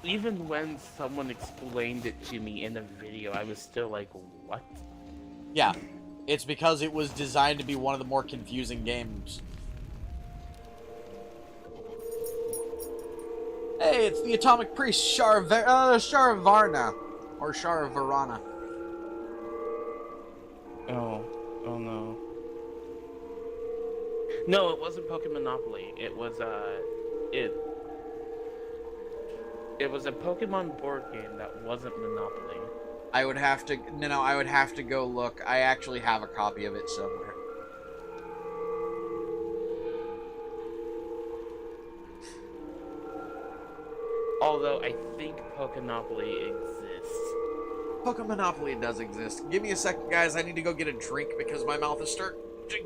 Even when someone explained it to me in a video, I was still like, what? Yeah, it's because it was designed to be one of the more confusing games. Hey, it's the Atomic Priest, Sharavarna. Or Sharavarana. Oh no. No, it wasn't Pokemon Monopoly. It was, It was a Pokemon board game that wasn't Monopoly. I would have to... No, I would have to go look. I actually have a copy of it somewhere. Although, I think Pokemonopoly exists. Pokemonopoly does exist. Give me a second, guys. I need to go get a drink because my mouth is starting to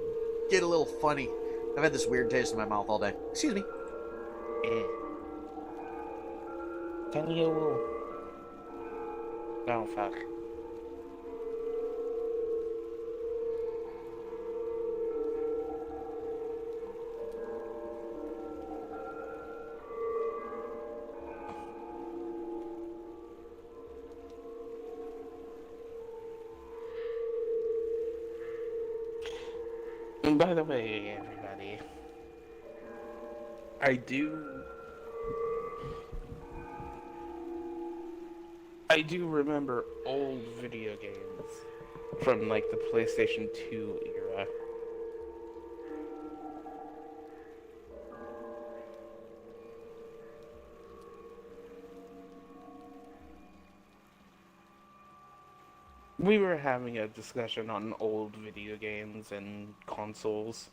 get a little funny. I've had this weird taste in my mouth all day. Excuse me. Can you... Oh, fuck. And by the way, everybody, I do remember old video games from like the PlayStation 2 era. We were having a discussion on old video games and consoles.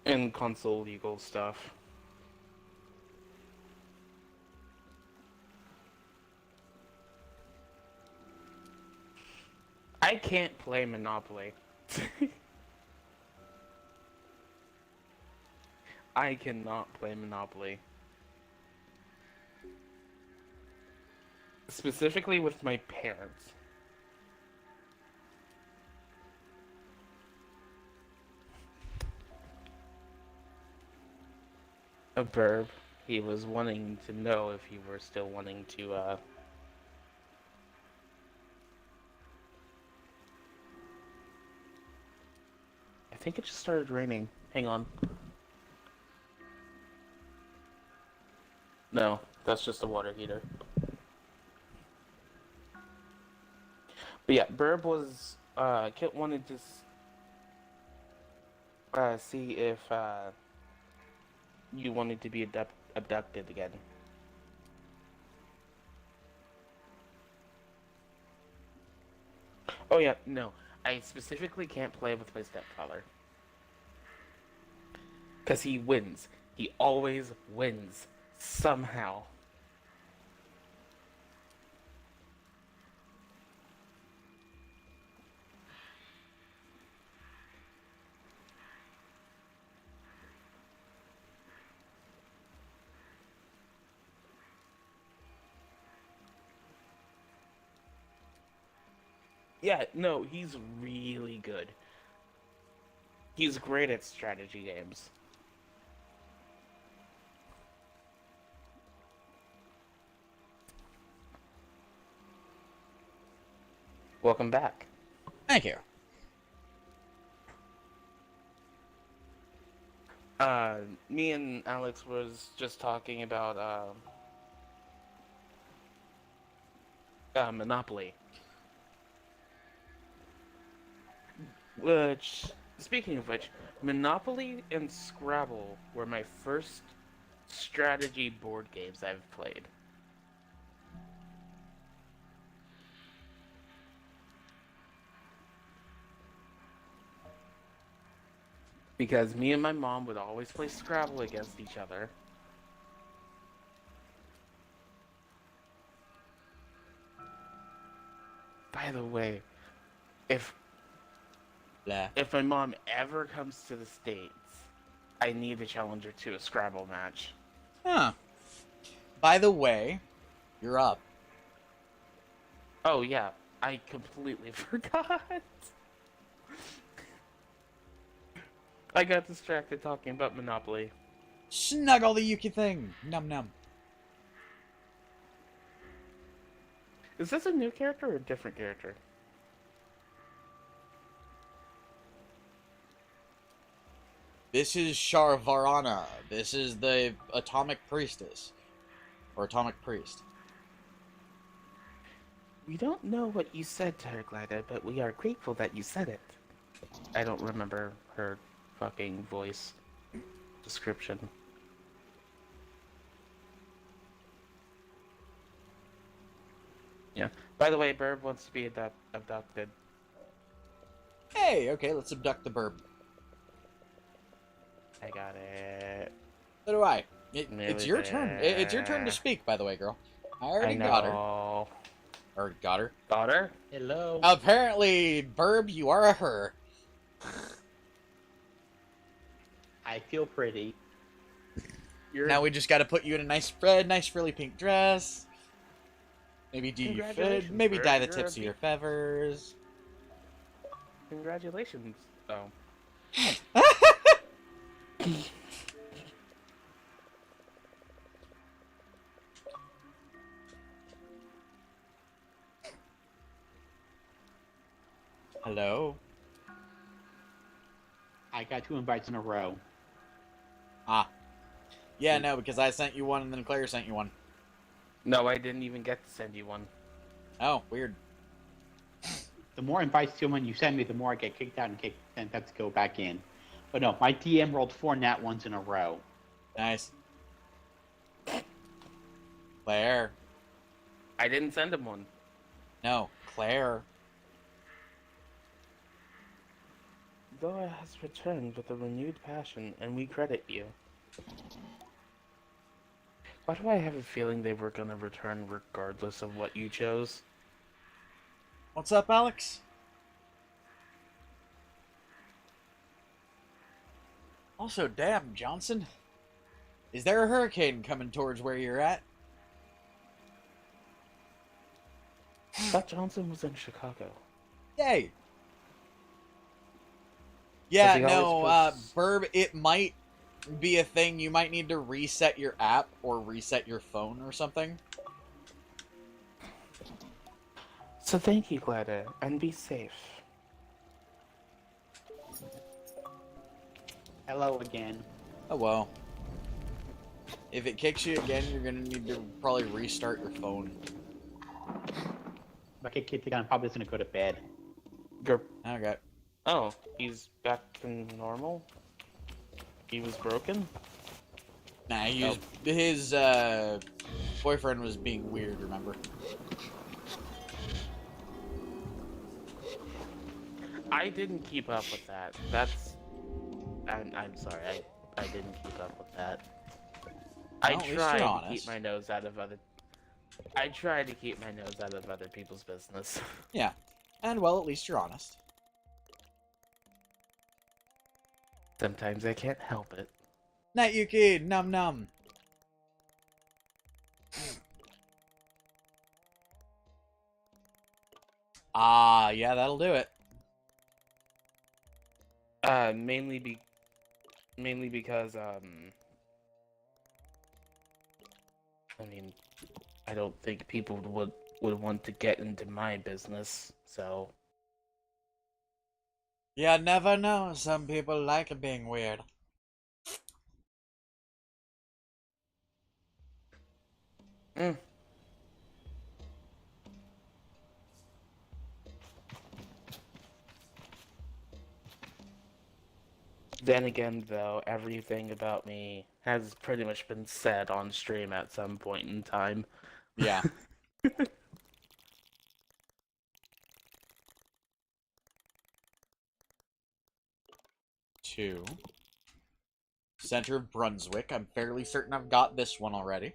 And console legal stuff. I can't play Monopoly. I cannot play Monopoly. Specifically with my parents. A burb. He was wanting to know if you were still wanting to, I think it just started raining. Hang on. No, that's just a water heater. But yeah, Burb was, Kit wanted to see if, you wanted to be abducted again. Oh yeah, no. I specifically can't play with my stepfather. Because he wins. He always wins. Somehow. Yeah, no, he's really good. He's great at strategy games. Welcome back. Thank you. Me and Alex was just talking about, Monopoly. Which, speaking of which, Monopoly and Scrabble were my first strategy board games I've played. Because me and my mom would always play Scrabble against each other. By the way, if my mom ever comes to the States, I need to challenge her to a Scrabble match. Huh. By the way, you're up. Oh yeah, I completely forgot. I got distracted talking about Monopoly. Snuggle the Yuki thing. Num num. Is this a new character or a different character? This is Sharvarana. This is the Atomic Priestess. Or Atomic Priest. We don't know what you said to her, Glyda, but we are grateful that you said it. I don't remember her fucking voice description. Yeah. By the way, Burb wants to be abducted. Hey, okay, let's abduct the burb. I got it. So do I. It's your turn. It's your turn to speak, by the way, girl. I already got her. Or got her. Got her? Hello. Apparently, Burb, you are a her. I feel pretty. Now we just got to put you in a nice red, nice frilly pink dress. Maybe do you fit? Maybe dye the tips of your feathers. Congratulations. Oh. Hello? I got 2 invites in a row. Ah. Yeah, no, because I sent you one and then Claire sent you one. No, I didn't even get to send you one. Oh, weird. The more invites to someone you send me, the more I get kicked out and have to go back in. But no, my DM rolled 4 nat ones in a row. Nice. Claire. I didn't send him one. No, Claire. Zoa has returned with a renewed passion, and we credit you. Why do I have a feeling they were gonna return regardless of what you chose? What's up, Alex? Also, damn, Johnson. Is there a hurricane coming towards where you're at? I thought Johnson was in Chicago. Yay! Yeah, he no, always puts- Burb, it might be a thing. You might need to reset your app or reset your phone or something. So thank you, Gladys, and be safe. Hello again. Oh well. If it kicks you again, you're gonna need to probably restart your phone. If I get kicked again, I'm probably just gonna go to bed. Okay. Oh, he's back to normal? He was broken? Nah, his boyfriend was being weird, remember? I didn't keep up with that. I'm sorry, I didn't keep up with that. I Well, at least try you're to honest. keep my nose out of other... I try to keep my nose out of other people's business. Yeah. And, well, at least you're honest. Sometimes I can't help it. Night, Yuki! Num num! Ah, yeah, that'll do it. Mainly because, I mean, I don't think people would want to get into my business, so... You never know. Some people like it being weird. Mm. Then again, though, everything about me has pretty much been said on stream at some point in time. Yeah. Two. Center of Brunswick. I'm fairly certain I've got this one already.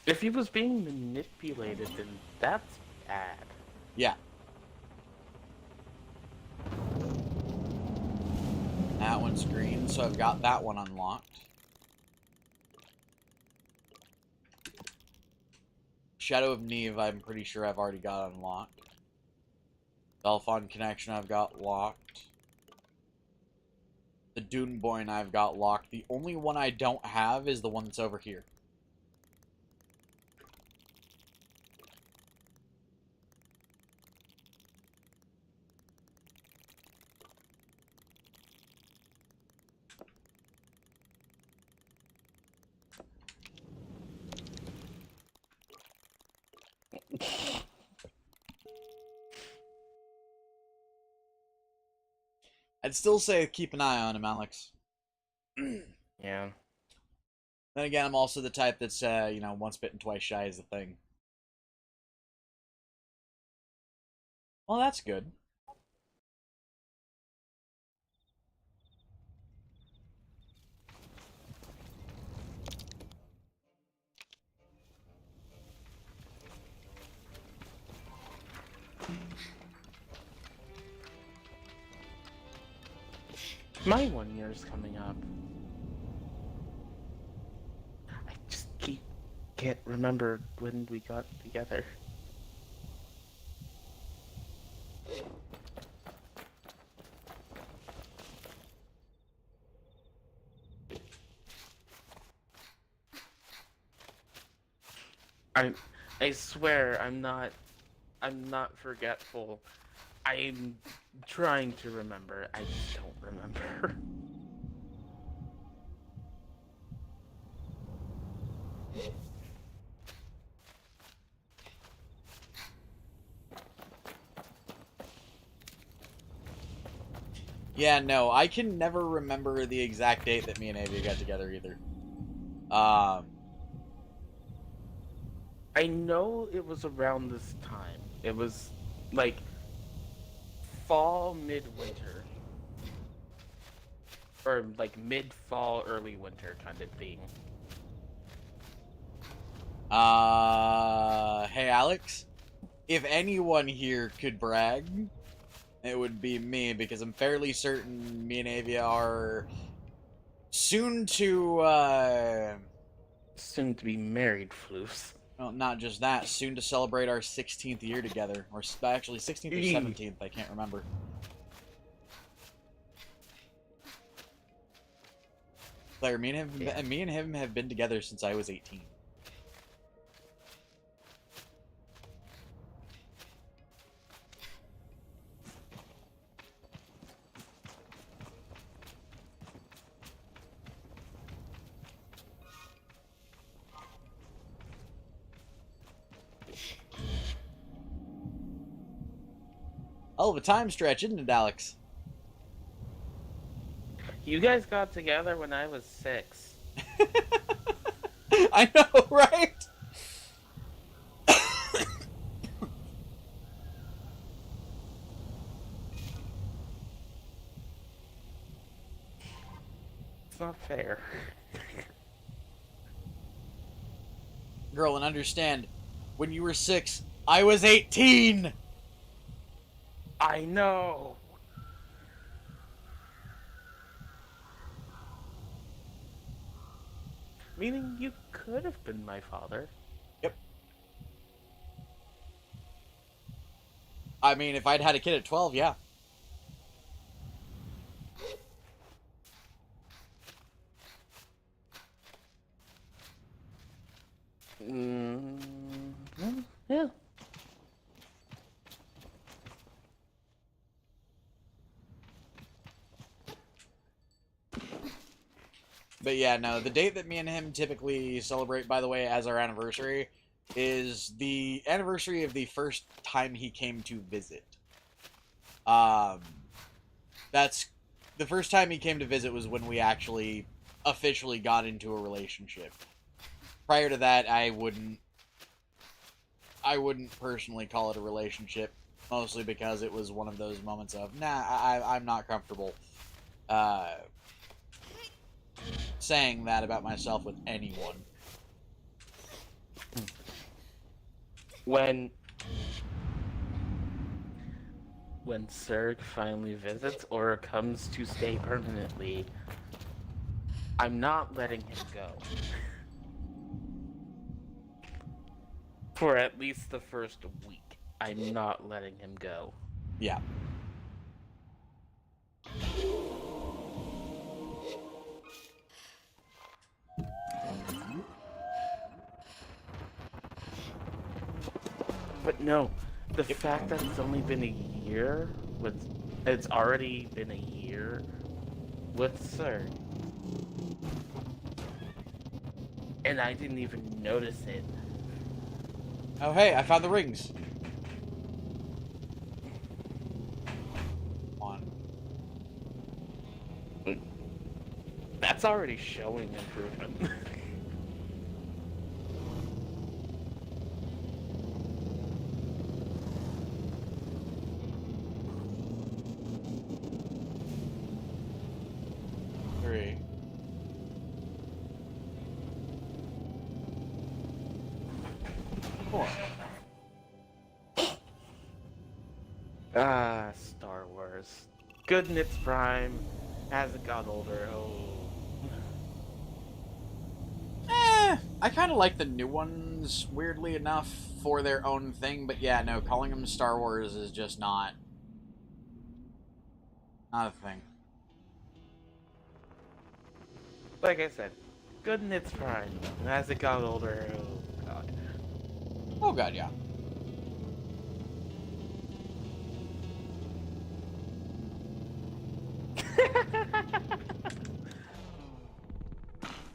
If he was being manipulated, then that's bad. Yeah. That one's green, so I've got that one unlocked. Shadow of Neve, I'm pretty sure I've already got unlocked. Belfon Connection, I've got locked. The Duneborn, I've got locked. The only one I don't have is the one that's over here. I'd still say keep an eye on him, Alex. Yeah. Then again, I'm also the type that's, once bitten, twice shy is the thing. Well, that's good. My 1 year is coming up. I just can't remember when we got together. I swear I'm not forgetful. I'm trying to remember. I just don't remember. Yeah, no, I can never remember the exact date that me and Avia got together either. I know it was around this time. It was like fall, midwinter. Or like mid-fall, early winter kind of thing. Hey Alex, if anyone here could brag, it would be me, because I'm fairly certain me and Avia are soon to be married, floofs. well, not just that, soon to celebrate our 16th year together, or actually 16th or 17th, I can't remember. Claire, me and him have been together since I was 18. Hell of a time stretch, isn't it, Alex? You guys got together when I was 6. I know, right? It's not fair. Girl, and understand, when you were 6, I was 18! I know! Meaning you could have been my father. Yep. I mean, if I'd had a kid at 12, yeah. Yeah. But yeah, no, the date that me and him typically celebrate, by the way, as our anniversary, is the anniversary of the first time he came to visit. That's the first time he came to visit was when we actually officially got into a relationship. Prior to that, I wouldn't personally call it a relationship, mostly because it was one of those moments of, nah, I'm not comfortable saying that about myself with anyone. When Serg finally visits or comes to stay permanently, I'm not letting him go. For at least the first week, I'm not letting him go. Yeah. But no, the fact that it's only been a year it's already been a year with Sir. And I didn't even notice it. Oh, hey, I found the rings. Come on. That's already showing improvement. Three. Four. Ah, Star Wars. Good in its prime. As it got older, oh. I kind of like the new ones, weirdly enough, for their own thing, but yeah, no, calling them Star Wars is just not a thing. Like I said, good in its prime. And as it got older, oh god. Oh god, yeah.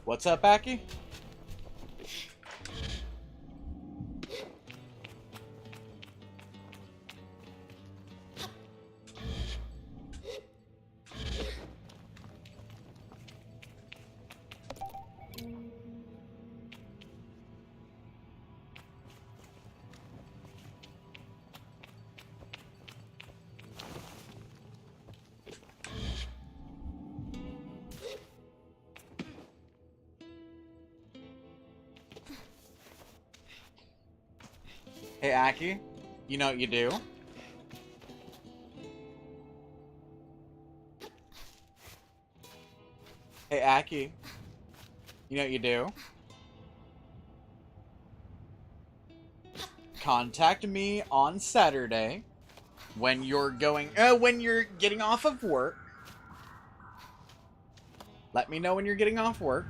What's up, Aki? Hey, Aki, you know what you do? Hey, Aki, you know what you do? Contact me on Saturday when you're getting off of work. Let me know when you're getting off work.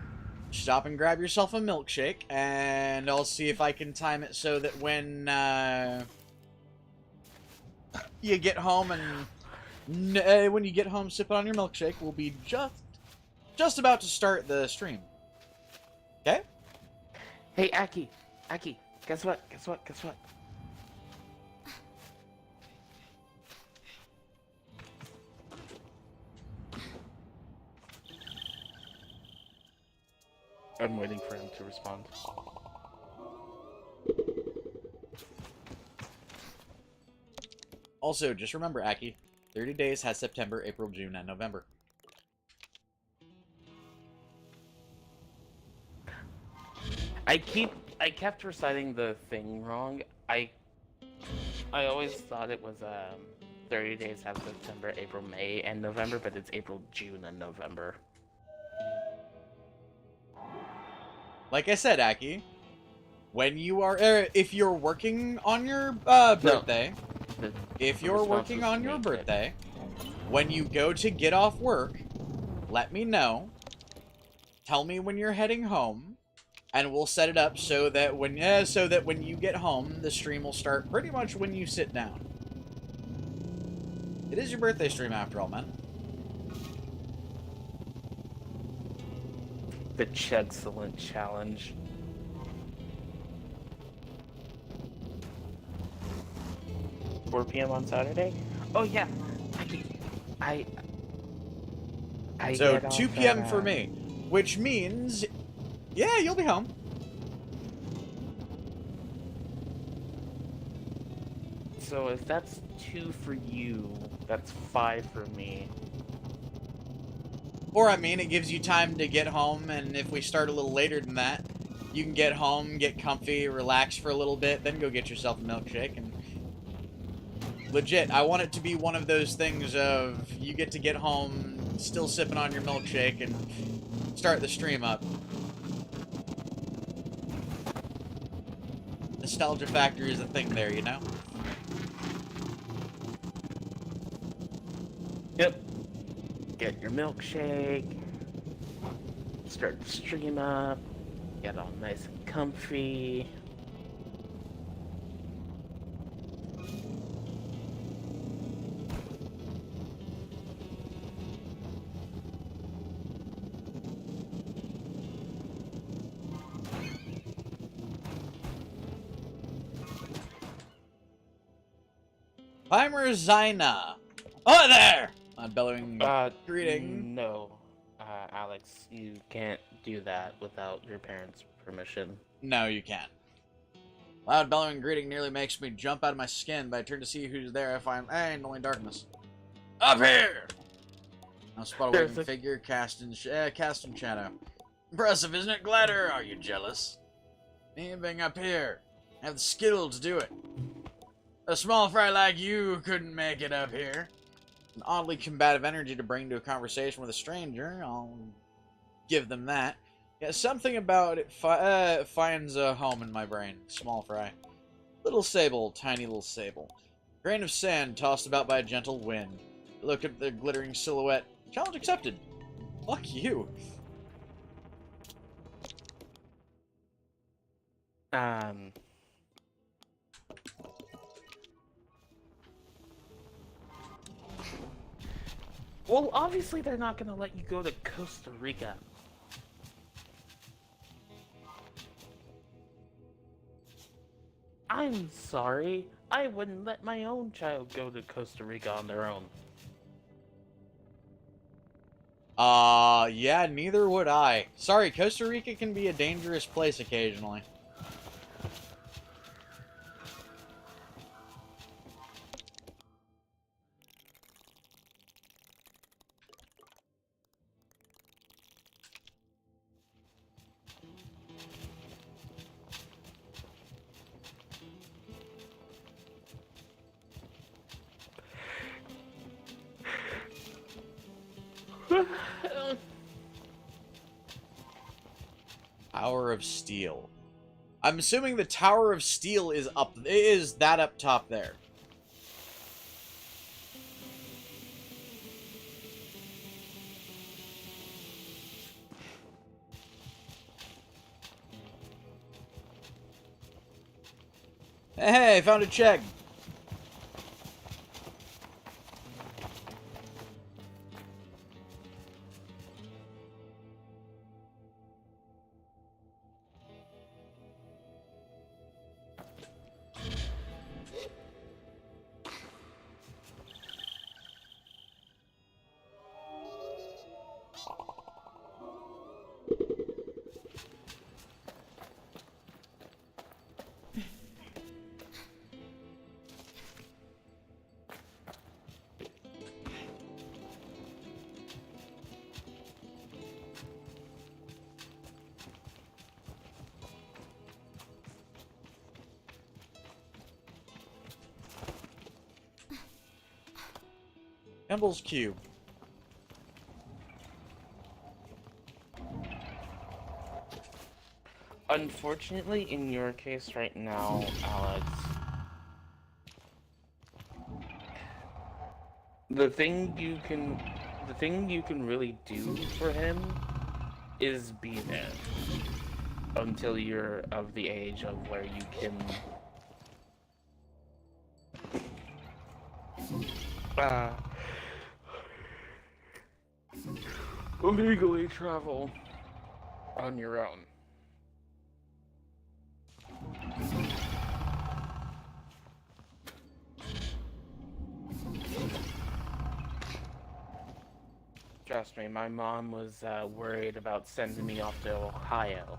Stop and grab yourself a milkshake, and I'll see if I can time it so that when you get home when you get home sipping on your milkshake, we'll be just about to start the stream. Okay? Hey, Aki, guess what? I'm waiting for him to respond. Also, just remember, Aki, 30 days has September, April, June, and November. I kept reciting the thing wrong. I always thought it was 30 days have September, April, May, and November, but it's April, June, and November. Like I said, Aki, when you are, if you're working on your birthday, when you go to get off work, let me know. Tell me when you're heading home, and we'll set it up so that when you get home, the stream will start pretty much when you sit down. It is your birthday stream after all, man. The Chegg-spedition challenge. $4 p.m. on Saturday? Oh yeah, I So get 2 off p.m. at, for me, which means, yeah, you'll be home. So if that's 2 for you, that's 5 for me. Or, I mean, it gives you time to get home, and if we start a little later than that, you can get home, get comfy, relax for a little bit, then go get yourself a milkshake, and legit, I want it to be one of those things of you get to get home, still sipping on your milkshake, and start the stream up. Nostalgia factor is a thing there, you know? Yep. Get your milkshake. Start the stream up. Get all nice and comfy. Heimer Zina. Oh, there! I'm bellowing greeting. No, Alex, you can't do that without your parents' permission. No, you can't. Loud bellowing greeting nearly makes me jump out of my skin, but I turn to see who's there. I find, and only darkness. Up here! I'll spot a waving figure cast in shadow. Impressive, isn't it, Glider? Are you jealous? Me being up here. I have the skill to do it. A small fry like you couldn't make it up here. An oddly combative energy to bring to a conversation with a stranger. I'll give them that. Yeah, something about it finds a home in my brain. Small fry. Little Sable, tiny little Sable. Grain of sand tossed about by a gentle wind. Look at the glittering silhouette. Challenge accepted. Fuck you. Well, obviously they're not gonna let you go to Costa Rica. I'm sorry. I wouldn't let my own child go to Costa Rica on their own. Yeah, neither would I. Sorry, Costa Rica can be a dangerous place occasionally. Tower of Steel. I'm assuming the Tower of Steel is that up top there. Hey, found a Chegg. Campbell's Cube. Unfortunately, in your case right now, Alex, the thing you can really do for him is be there until you're of the age of where you can legally travel on your own. Trust me, my mom was worried about sending me off to Ohio.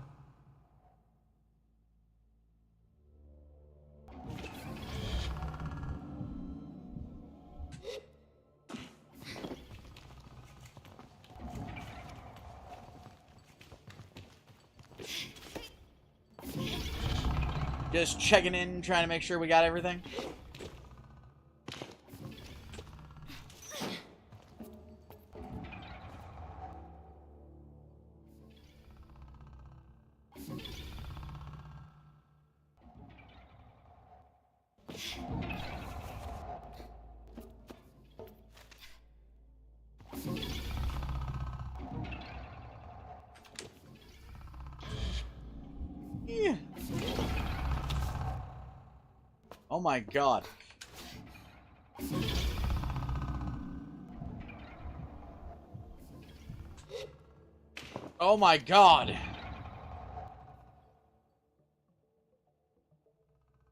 Just checking in, trying to make sure we got everything. Yeah. Oh my god. Oh my god.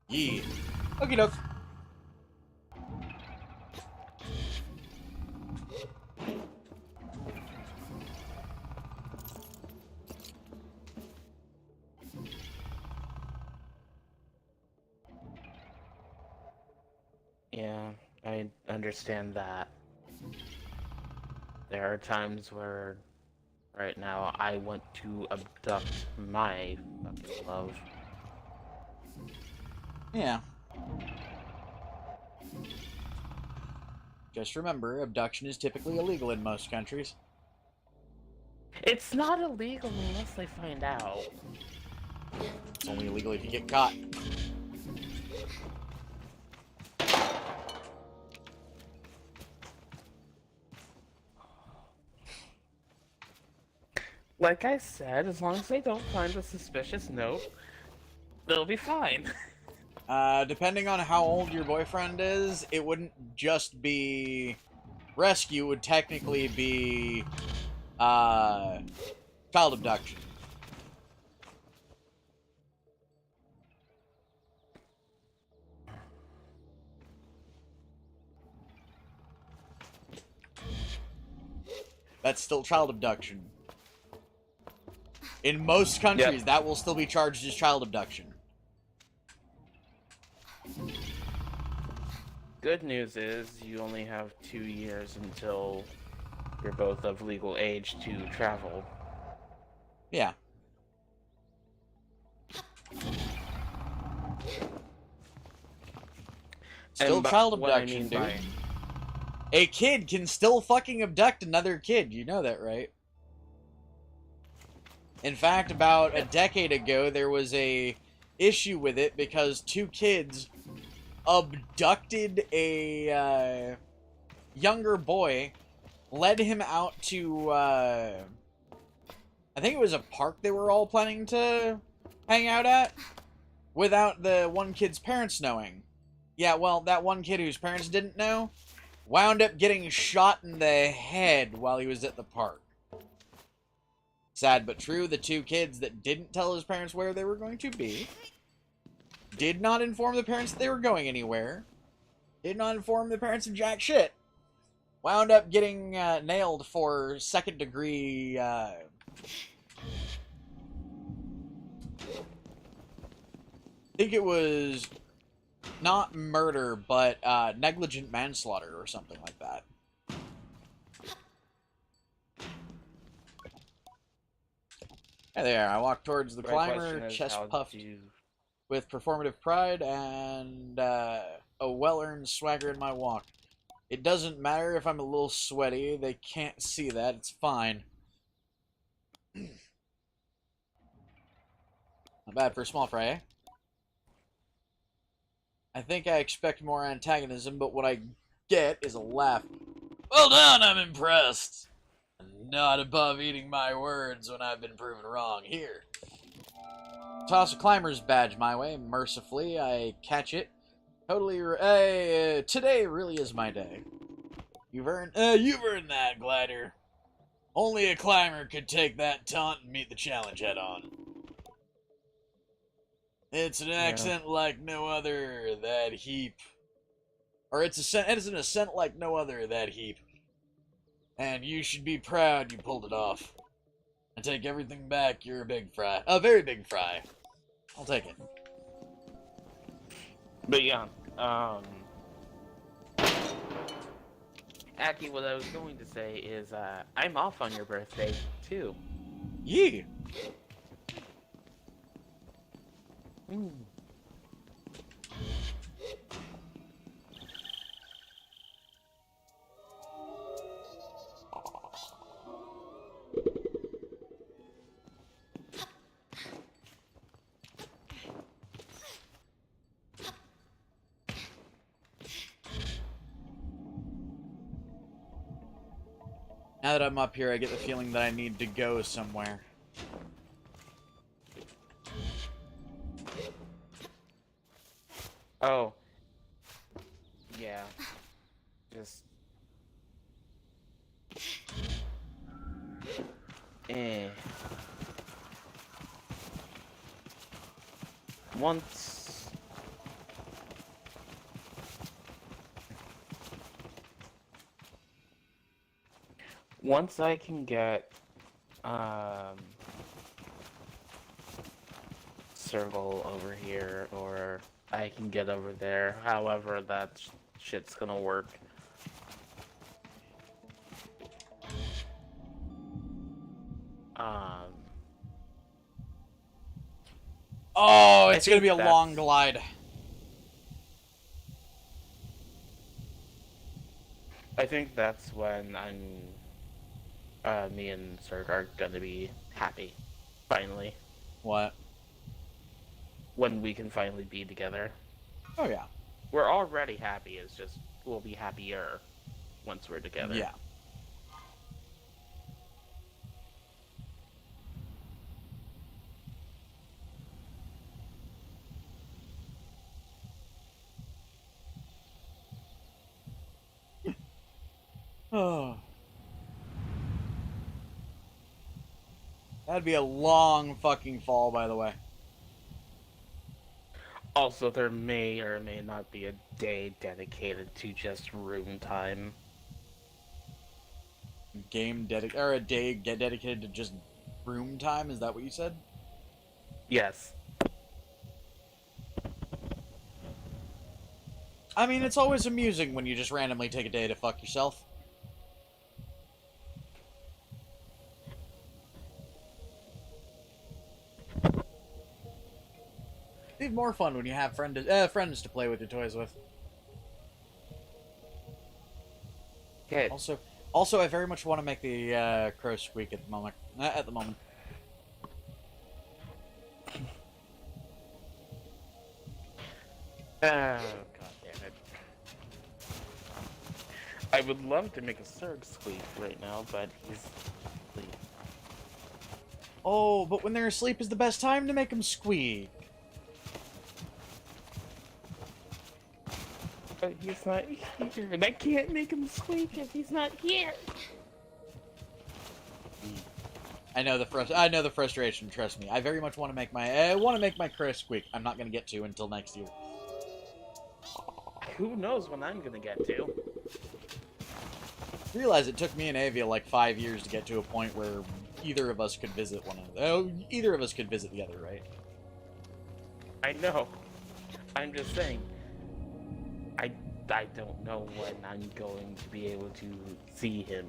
Yeah. Okie doke. Yeah, I understand that. There are times where, right now, I want to abduct my fucking love. Yeah. Just remember, abduction is typically illegal in most countries. It's not illegal unless they find out. It's only illegal if you get caught. Like I said, as long as they don't find a suspicious note, they'll be fine. Depending on how old your boyfriend is, it wouldn't just be rescue, it would technically be, child abduction. That's still child abduction. In most countries, that will still be charged as child abduction. Good news is you only have 2 years until you're both of legal age to travel. Yeah. Still child abduction, dude. A kid can still fucking abduct another kid. You know that, right? In fact, about a decade ago, there was a issue with it because 2 kids abducted a younger boy, led him out to, I think it was a park they were all planning to hang out at, without the one kid's parents knowing. Yeah, well, that one kid whose parents didn't know wound up getting shot in the head while he was at the park. Sad but true, the 2 kids that didn't tell his parents where they were going to be, did not inform the parents that they were going anywhere, did not inform the parents of jack shit, wound up getting nailed for 2nd degree, I think it was not murder, but negligent manslaughter or something like that. Yeah, there. I walk towards the climber, chest puffed with performative pride and a well-earned swagger in my walk. It doesn't matter if I'm a little sweaty. They can't see that. It's fine. Not bad for a small fry, eh? I think I expect more antagonism, but what I get is a laugh. Well done, I'm impressed. Not above eating my words when I've been proven wrong here. Toss a climber's badge my way. Mercifully, I catch it. Totally, today really is my day. You've earned that, glider. Only a climber could take that taunt and meet the challenge head on. It's an accent like no other, that heap. Or it's an ascent like no other, that heap. And you should be proud you pulled it off. I take everything back, you're a big fry. A very big fry. I'll take it. But yeah, Aki, what I was going to say is, I'm off on your birthday, too. Yee! Mm. Now that I'm up here, I get the feeling that I need to go somewhere. Oh. Yeah. Just... Once I can get, Circle over here, or I can get over there, however that shit's gonna work. Oh, it's gonna be a long glide. I think that's when me and Zerg are gonna be happy. Finally. What? When we can finally be together. Oh, yeah. We're already happy, it's just we'll be happier once we're together. Yeah. Oh. That'd be a long fucking fall, by the way. Also, there may or may not be a day dedicated to just room time. Or a day get dedicated to just room time? Is that what you said? Yes. I mean, it's always amusing when you just randomly take a day to fuck yourself. It's more fun when you have friends to play with your toys with. Okay. Also, I very much want to make the crow squeak at the moment. At the moment. Oh, god damn it. I would love to make a Zerg squeak right now, but he's asleep. Oh, but when they're asleep is the best time to make them squeak. But he's not here, and I can't make him squeak if he's not here. I know the frustration. Trust me. I very much want to make my crow squeak. I'm not gonna get to until next year. Who knows when I'm gonna get to? Realize it took me and Avia like 5 years to get to a point where either of us could visit one another. Oh, either of us could visit the other, right? I know. I'm just saying. I don't know when I'm going to be able to see him.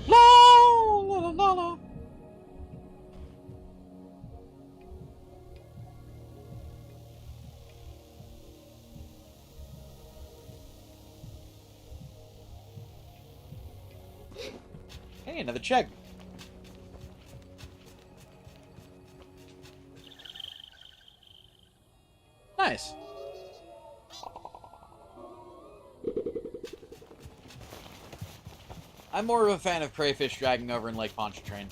La la la la. Hey, another Chegg. Nice. I'm more of a fan of crayfish dragging over in Lake Pontchartrain.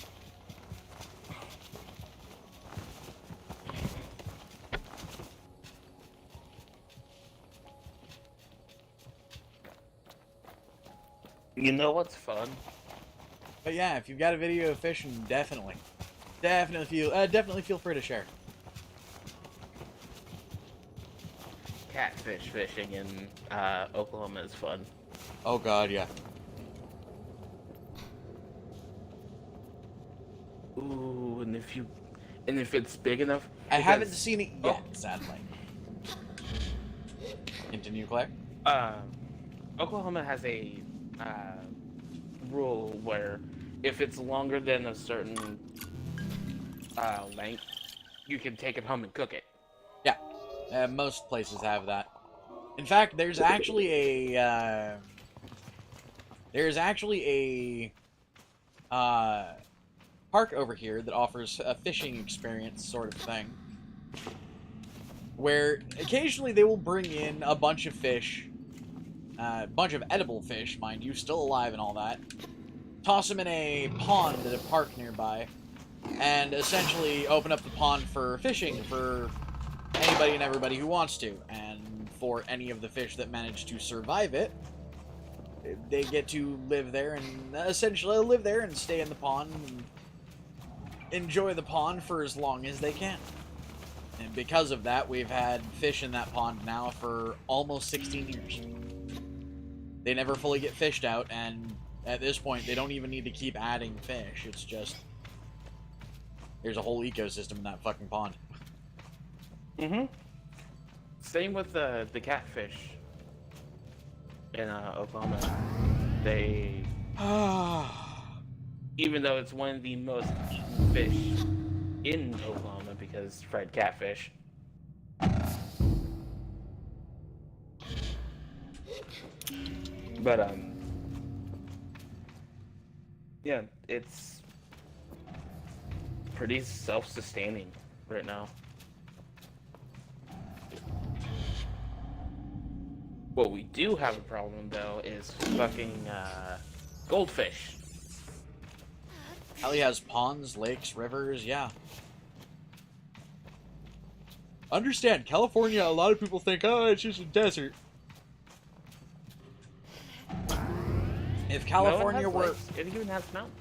You know what's fun? But yeah, if you've got a video of fishing, definitely feel free to share. Catfish fishing in Oklahoma is fun. Oh god, yeah. Ooh, and if it's big enough. I haven't seen it yet, sadly. Continue, Claire. Oklahoma has a rule where if it's longer than a certain length, you can take it home and cook it. Yeah, most places have that. In fact, there's actually a park over here that offers a fishing experience sort of thing, where occasionally they will bring in a bunch of fish, a bunch of edible fish, mind you, still alive and all that, toss them in a pond at a park nearby, and essentially open up the pond for fishing for anybody and everybody who wants to. And for any of the fish that manage to survive it, they get to live there and essentially live there and stay in the pond and enjoy the pond for as long as they can. And because of that, we've had fish in that pond now for almost 16 years. They never fully get fished out, and at this point, they don't even need to keep adding fish. It's just, there's a whole ecosystem in that fucking pond. Mm-hmm. Same with the catfish in Oklahoma. They, even though it's one of the most eaten fish in Oklahoma, because because Fred Catfish. But yeah, it's pretty self-sustaining right now. What we do have a problem though is fucking goldfish. Ellie has ponds, lakes, rivers, yeah. Understand, California, a lot of people think, oh, it's just a desert. If California were... lakes. It even has mountains.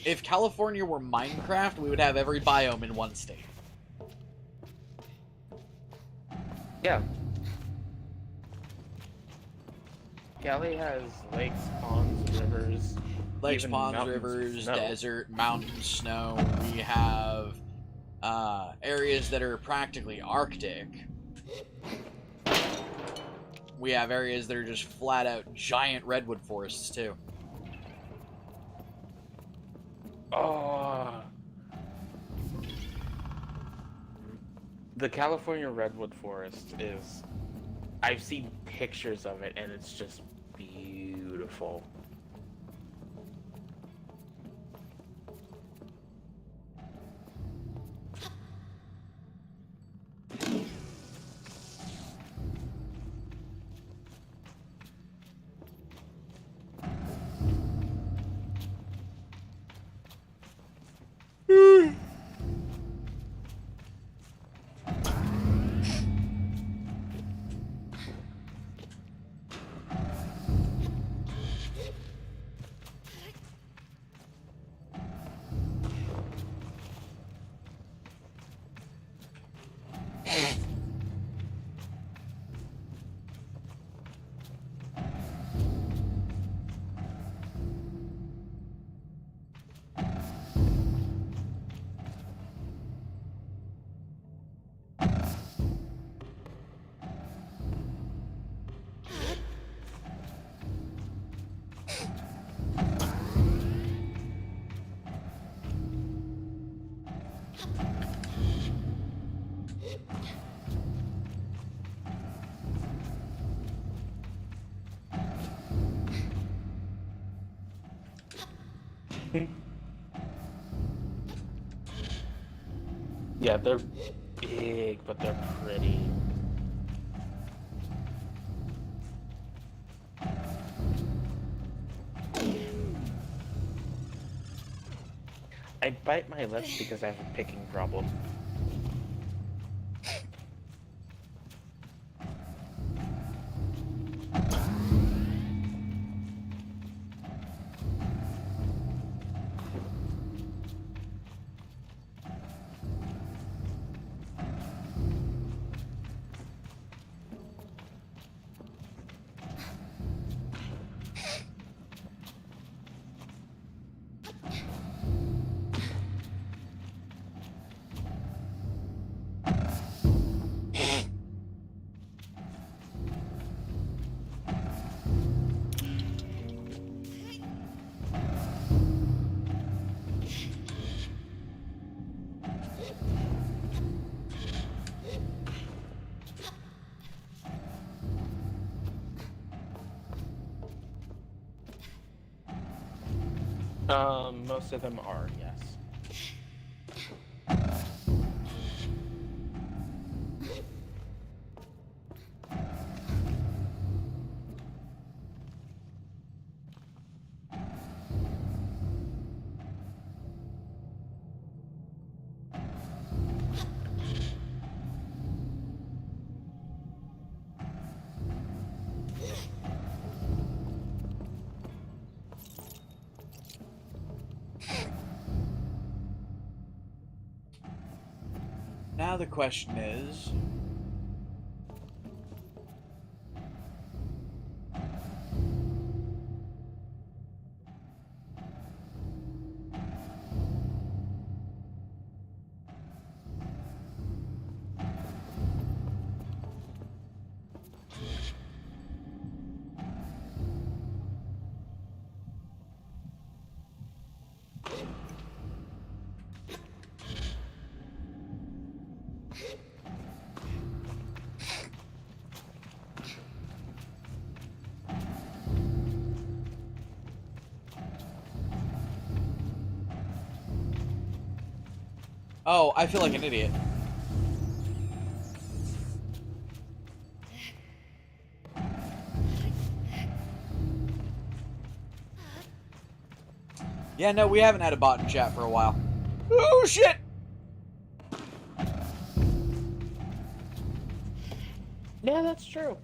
If California were Minecraft, we would have every biome in one state. Yeah. Cali has lakes, ponds, rivers. Lakes, even ponds, mountains, rivers, snow. desert, mountains, snow. We have areas that are practically Arctic. We have areas that are just flat out giant redwood forests too. Oh. The California redwood forest is... I've seen pictures of it and it's just beautiful. Yeah, they're big, but they're pretty. I bite my lips because I have a picking problem. Most of them are, yes. Now the question is... Oh, I feel like an idiot. Yeah, no, we haven't had a bot in chat for a while. Oh, shit! Yeah, that's true.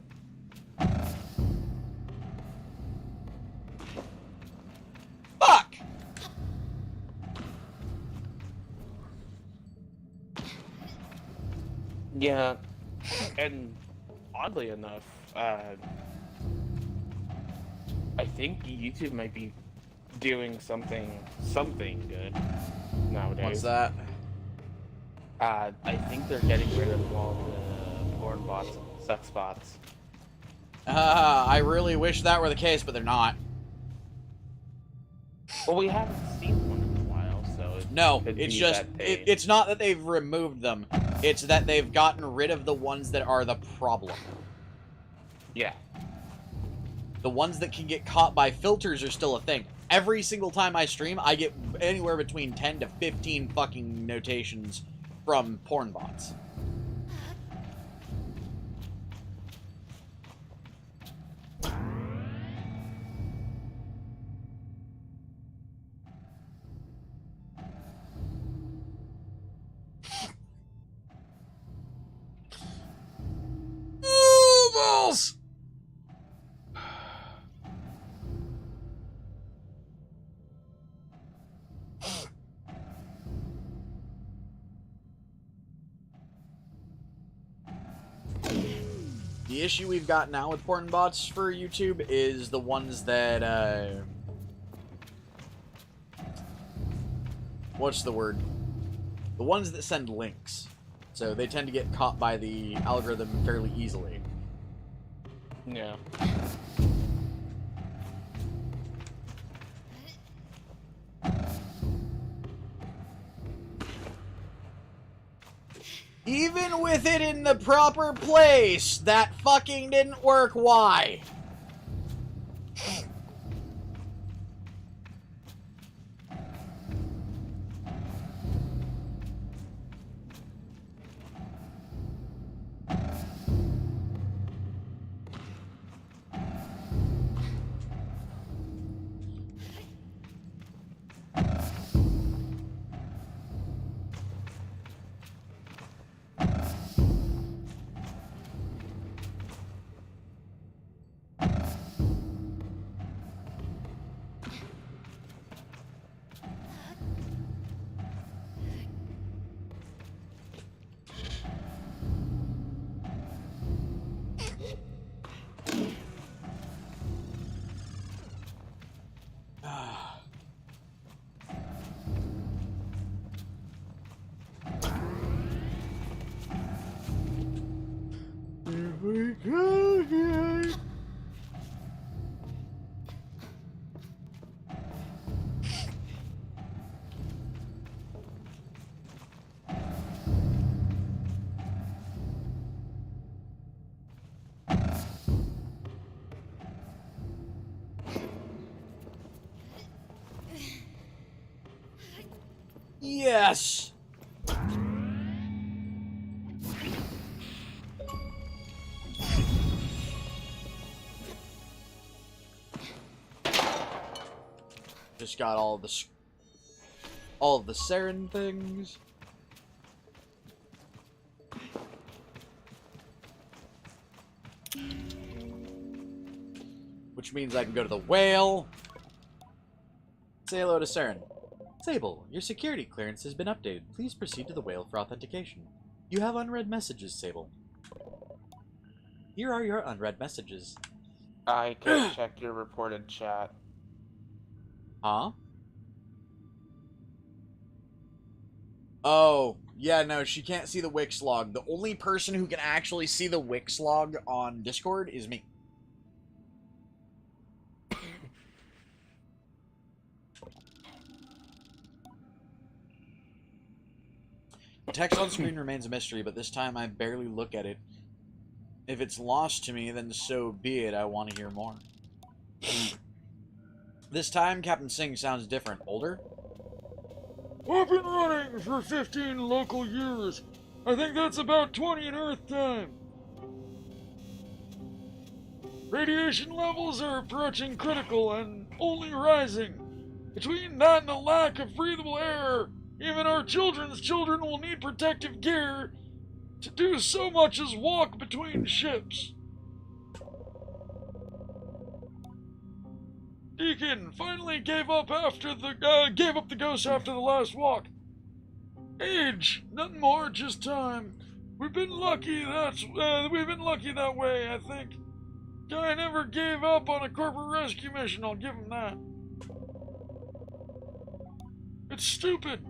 Fuck! Yeah, and oddly enough, I think YouTube might be doing something good nowadays. What's that? I think they're getting rid of all the porn bots and sex bots. I really wish that were the case, but they're not. Well, we haven't seen one in a while, so No, could it's be just, that they- it's not that they've removed them. It's that they've gotten rid of the ones that are the problem. Yeah. The ones that can get caught by filters are still a thing. Every single time I stream, I get anywhere between 10 to 15 fucking notations from porn bots. Ooh, balls! The issue we've got now with porn bots for YouTube is the ones that, what's the word? The ones that send links. So they tend to get caught by the algorithm fairly easily. Yeah. Even with it in the proper place, that fucking didn't work. Why? Yes! Just got all of the Saren things. Which means I can go to the whale. Say hello to Saren. Sable, your security clearance has been updated. Please proceed to the whale for authentication. You have unread messages, Sable. Here are your unread messages. I can check your reported chat. Huh? Oh, yeah, no, she can't see the Wix log. The only person who can actually see the Wix log on Discord is me. The text on screen remains a mystery, but this time I barely look at it. If it's lost to me, then so be it. I want to hear more. This time, Captain Singh sounds different. Older? I've been running for 15 local years. I think that's about 20 in Earth time. Radiation levels are approaching critical and only rising. Between that and a lack of breathable air, even our children's children will need protective gear to do so much as walk between ships. Deacon finally gave up the ghost after the last walk. Age, nothing more, just time. We've been lucky that way, I think. Guy never gave up on a corporate rescue mission, I'll give him that. It's stupid.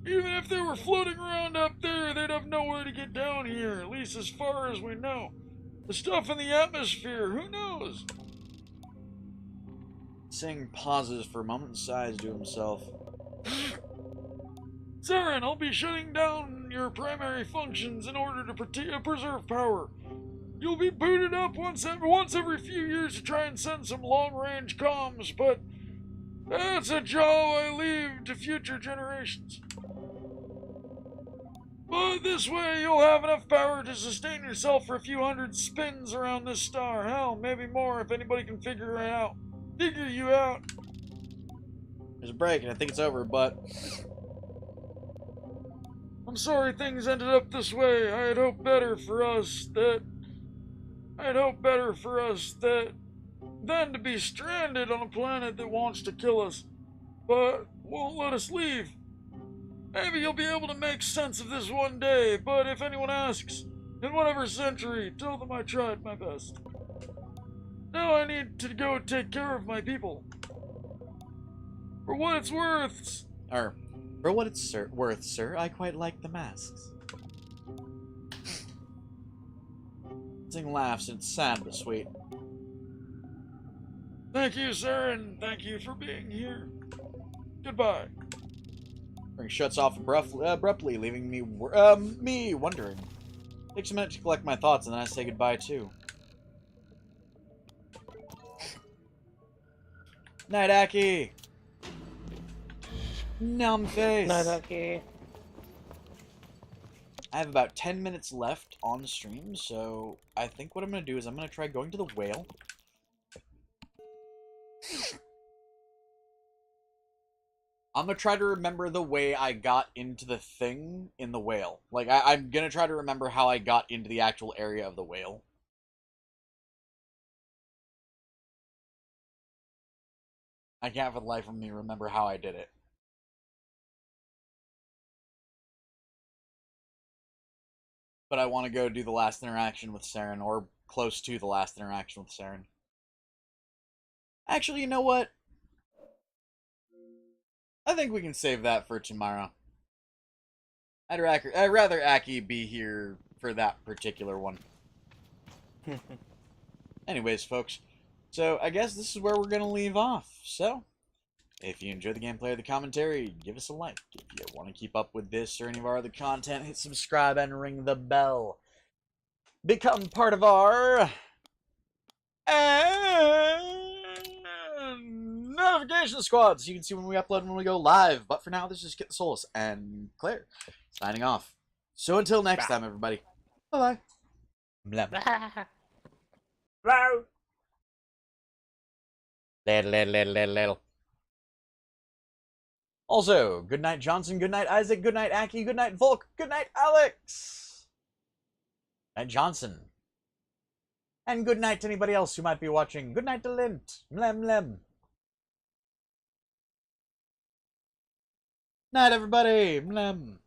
Even if they were floating around up there, they'd have nowhere to get down here, at least as far as we know. The stuff in the atmosphere, who knows? Singh pauses for a moment and sighs to himself. Saren, I'll be shutting down your primary functions in order to preserve power. You'll be booted up once every few years to try and send some long-range comms, but that's a job I leave to future generations. But this way you'll have enough power to sustain yourself for a few hundred spins around this star. Hell, maybe more if anybody can figure you out. There's a break and I think it's over, but... I'm sorry things ended up this way. I had hoped better for us than to be stranded on a planet that wants to kill us, but won't let us leave. Maybe you'll be able to make sense of this one day, but if anyone asks, in whatever century, tell them I tried my best. Now I need to go take care of my people. For what it's worth... For what it's worth, sir, I quite like the masks. Singh laughs, and it's sad but sweet. Thank you, sir, and thank you for being here. Goodbye. He shuts off abruptly, leaving me wondering. Takes a minute to collect my thoughts, and then I say goodbye too. Night, Aki. Numb face. Night, Aki. I have about 10 minutes left on the stream, so I think what I'm going to do is I'm going to try going to the whale. I'm going to try to remember the way I got into the thing in the whale. Like, I'm going to try to remember how I got into the actual area of the whale. I can't for the life of me remember how I did it. But I want to go do the last interaction with Saren, or close to the last interaction with Saren. Actually, you know what? I think we can save that for tomorrow. I'd rather Aki be here for that particular one. Anyways, folks, so I guess this is where we're going to leave off. So, if you enjoyed the gameplay or the commentary, give us a like. If you want to keep up with this or any of our other content, hit subscribe and ring the bell. Become part of our notification squad so you can see when we upload and when we go live. But for now, this is Kitthesoulless and Claire signing off. So until next time, everybody. Bye-bye. Bye. Little. Also, good night Johnson, good night Isaac, good night Aki, good night Volk, good night Alex! Good night Johnson. And good night to anybody else who might be watching. Good night to Lint. Mlem. Night everybody. Mlem.